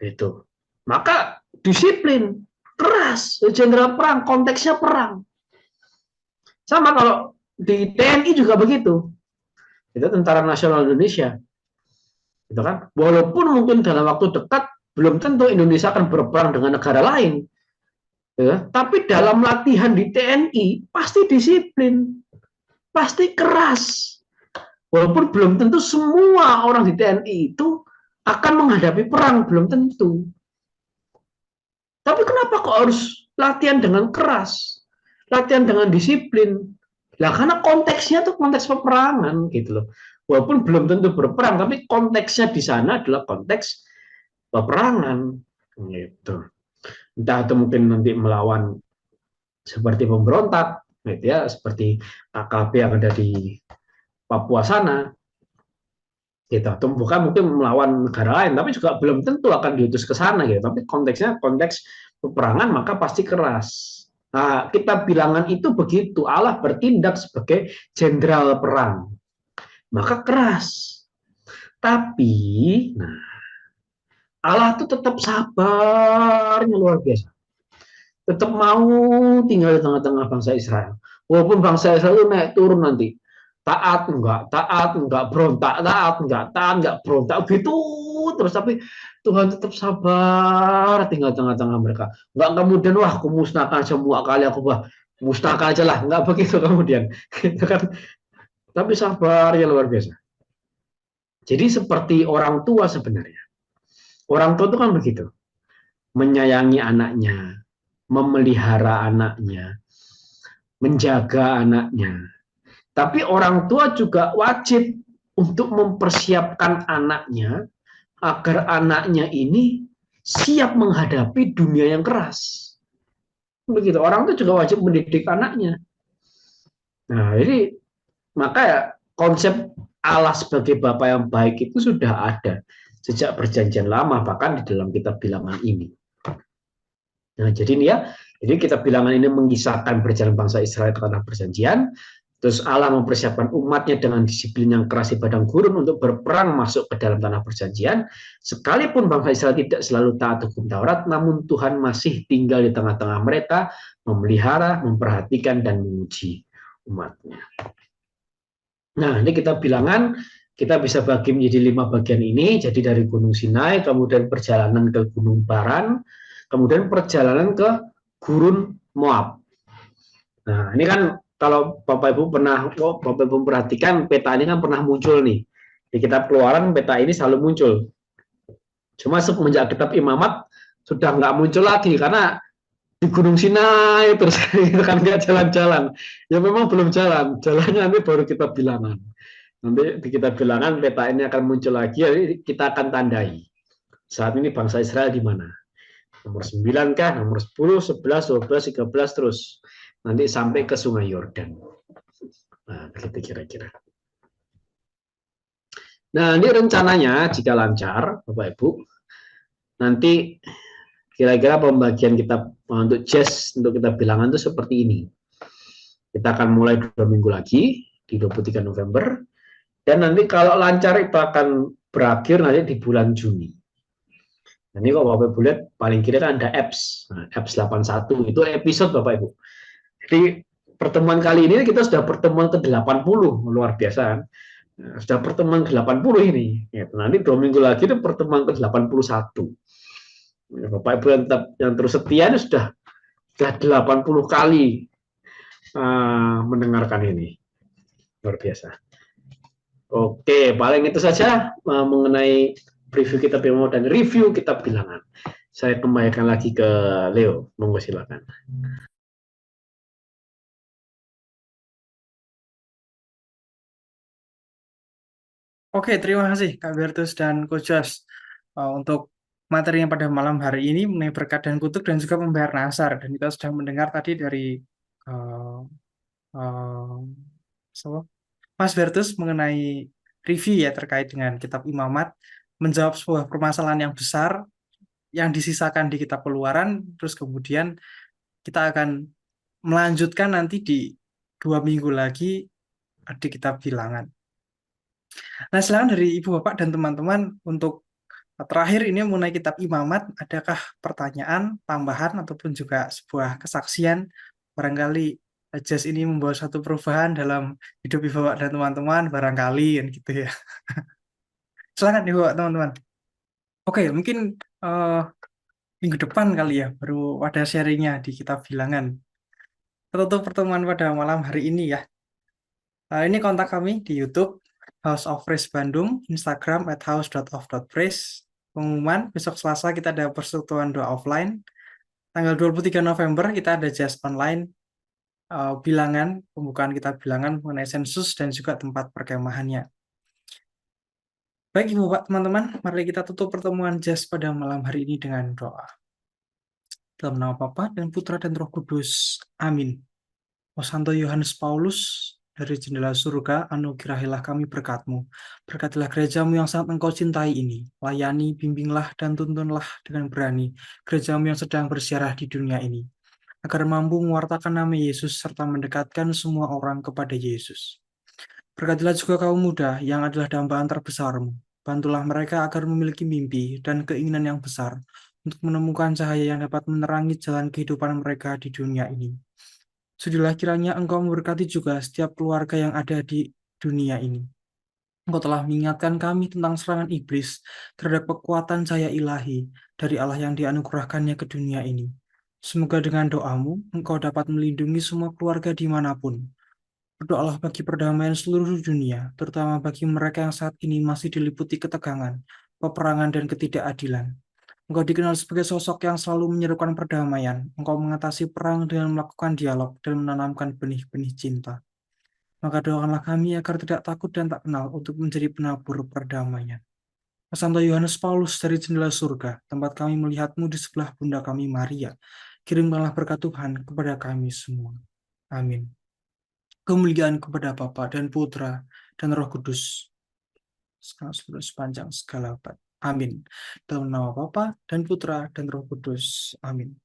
Itu. Maka disiplin, keras, jenderal perang, konteksnya perang. Sama kalau di TNI juga begitu. Itu Tentara Nasional Indonesia. Gitu kan? Walaupun mungkin dalam waktu dekat belum tentu Indonesia akan berperang dengan negara lain, ya, tapi dalam latihan di TNI pasti disiplin, pasti keras. Walaupun belum tentu semua orang di TNI itu akan menghadapi perang, belum tentu. Tapi kenapa kok harus latihan dengan keras, latihan dengan disiplin? Lah karena konteksnya tuh konteks peperangan gitu loh. Walaupun belum tentu berperang, tapi konteksnya di sana adalah konteks peperangan, gitu. Entah itu mungkin nanti melawan seperti pemberontak, gitu ya, seperti KKP yang ada di Papua sana, gitu. Atau bukan mungkin melawan negara lain, tapi juga belum tentu akan diutus ke sana, gitu. Tapi konteksnya konteks peperangan, maka pasti keras. Nah, kitab Bilangan itu begitu, Allah bertindak sebagai jenderal perang. Maka keras. Tapi, nah, Allah itu tetap sabarnya luar biasa. Tetap mau tinggal di tengah-tengah bangsa Israel. Walaupun bangsa Israel itu naik turun nanti. Taat, enggak, berontak, taat, enggak, berontak. Gitu terus. Tapi Tuhan tetap sabar tinggal di tengah-tengah mereka. Enggak kemudian, wah, aku musnahkan semua kali, aku musnahkan aja lah. Enggak begitu kemudian. Gitu kan. Tapi sabar ya luar biasa. Jadi seperti orang tua sebenarnya. Orang tua itu kan begitu. Menyayangi anaknya, memelihara anaknya, menjaga anaknya. Tapi orang tua juga wajib untuk mempersiapkan anaknya agar anaknya ini siap menghadapi dunia yang keras. Begitu. Orang tua juga wajib mendidik anaknya. Nah, jadi maka ya, konsep Allah sebagai Bapa yang baik itu sudah ada sejak perjanjian lama, bahkan di dalam kitab Bilangan ini. Nah, jadi ini ya, Jadi kitab bilangan ini mengisahkan perjalanan bangsa Israel ke tanah perjanjian. Terus Allah mempersiapkan umatnya dengan disiplin yang keras di padang gurun untuk berperang masuk ke dalam tanah perjanjian. Sekalipun bangsa Israel tidak selalu taat hukum Taurat, namun Tuhan masih tinggal di tengah-tengah mereka, memelihara, memperhatikan, dan menguji umatnya. Nah, ini kitab bilangan kita bisa bagi menjadi 5 bagian ini. Jadi dari Gunung Sinai, kemudian perjalanan ke Gunung Paran, kemudian perjalanan ke Gurun Moab. Nah, ini kan kalau Bapak Ibu perhatikan peta ini kan pernah muncul nih. Di kitab Keluaran peta ini selalu muncul. Cuma semenjak kitab Imamat sudah nggak muncul lagi karena di Gunung Sinai terus kan nggak jalan-jalan. Ya memang belum jalan. Jalannya nanti baru kitab bilangan. Nanti di kitab bilangan peta ini akan muncul lagi. Jadi kita akan tandai. Saat ini bangsa Israel di mana? Nomor 9 kah? Nomor 10, 11, 12, 13 terus. Nanti sampai ke Sungai Yordan. Nah, begitu kira-kira. Nah, ini rencananya jika lancar, Bapak Ibu, nanti kira-kira pembagian kitab untuk jazz, untuk kitab bilangan itu seperti ini. Kita akan mulai 2 minggu lagi, di 23 November, dan nanti kalau lancar itu akan berakhir nanti di bulan Juni. Nah, ini kalau Bapak Ibu lihat, paling kiri kan ada apps. Nah, apps 81, itu episode Bapak Ibu. Jadi pertemuan kali ini kita sudah pertemuan ke-80, luar biasa kan. Nah, sudah pertemuan ke-80 ini. Ya, nanti 2 minggu lagi itu pertemuan ke-81. Ya, Bapak Ibu yang terus setia ini sudah 80 kali mendengarkan ini. Luar biasa. Oke, paling itu saja mengenai preview kitab bilangan dan review kitab bilangan. Saya kembalikan lagi ke Leo. Monggo silakan. Oke, terima kasih Kak Bertus dan Coach Josh untuk materinya pada malam hari ini mengenai berkat dan kutuk dan juga membayar nasar. Dan kita sudah mendengar tadi dari uh, uh, Mas Bertus mengenai review ya terkait dengan kitab Imamat, menjawab sebuah permasalahan yang besar yang disisakan di kitab Keluaran, terus kemudian kita akan melanjutkan nanti di 2 minggu lagi di kitab Bilangan. Nah, silakan dari Ibu Bapak dan teman-teman untuk terakhir ini mengenai kitab Imamat, adakah pertanyaan, tambahan, ataupun juga sebuah kesaksian barangkali Jazz ini membawa satu perubahan dalam hidup Ibu Bapak dan teman-teman, barangkali kan gitu ya. Silakan Ibu Bapak teman-teman. Oke, mungkin minggu depan kali ya baru ada sharingnya di kitab Bilangan. Tertutup pertemuan pada malam hari ini ya. Ini kontak kami di YouTube House of Praise Bandung, Instagram @house.of.praise. Pengumuman besok Selasa kita ada persekutuan doa offline. Tanggal 23 November kita ada jazz online bilangan, pembukaan kitab bilangan mengenai sensus dan juga tempat perkemahannya. Baik Ibu Bapak teman-teman, mari kita tutup pertemuan jazz pada malam hari ini dengan doa. Dalam nama Bapa dan Putra dan Roh Kudus. Amin. O Santo Yohanes Paulus, dari jendela surga, anugerahilah kami berkat-Mu. Berkatilah gerejamu yang sangat Engkau cintai ini. Layani, bimbinglah, dan tuntunlah dengan berani gerejamu yang sedang bersiarah di dunia ini, agar mampu mewartakan nama Yesus serta mendekatkan semua orang kepada Yesus. Berkatilah juga kaum muda yang adalah dambaan terbesar-Mu. Bantulah mereka agar memiliki mimpi dan keinginan yang besar untuk menemukan cahaya yang dapat menerangi jalan kehidupan mereka di dunia ini. Sudilah kiranya Engkau memberkati juga setiap keluarga yang ada di dunia ini. Engkau telah mengingatkan kami tentang serangan iblis terhadap kekuatan cahaya ilahi dari Allah yang dianugerahkannya ke dunia ini. Semoga dengan doamu, Engkau dapat melindungi semua keluarga dimanapun. Berdoalah bagi perdamaian seluruh dunia, terutama bagi mereka yang saat ini masih diliputi ketegangan, peperangan, dan ketidakadilan. Engkau dikenal sebagai sosok yang selalu menyerukan perdamaian. Engkau mengatasi perang dengan melakukan dialog dan menanamkan benih-benih cinta. Maka doakanlah kami agar tidak takut dan tak kenal untuk menjadi penabur perdamaian. Santo Yohanes Paulus dari jendela surga, tempat kami melihatmu di sebelah bunda kami Maria. Kirimkanlah berkat Tuhan kepada kami semua. Amin. Kemuliaan kepada Bapa dan Putra dan Roh Kudus sepanjang segala abad. Amin. Dalam nama Bapa dan Putra dan Roh Kudus. Amin.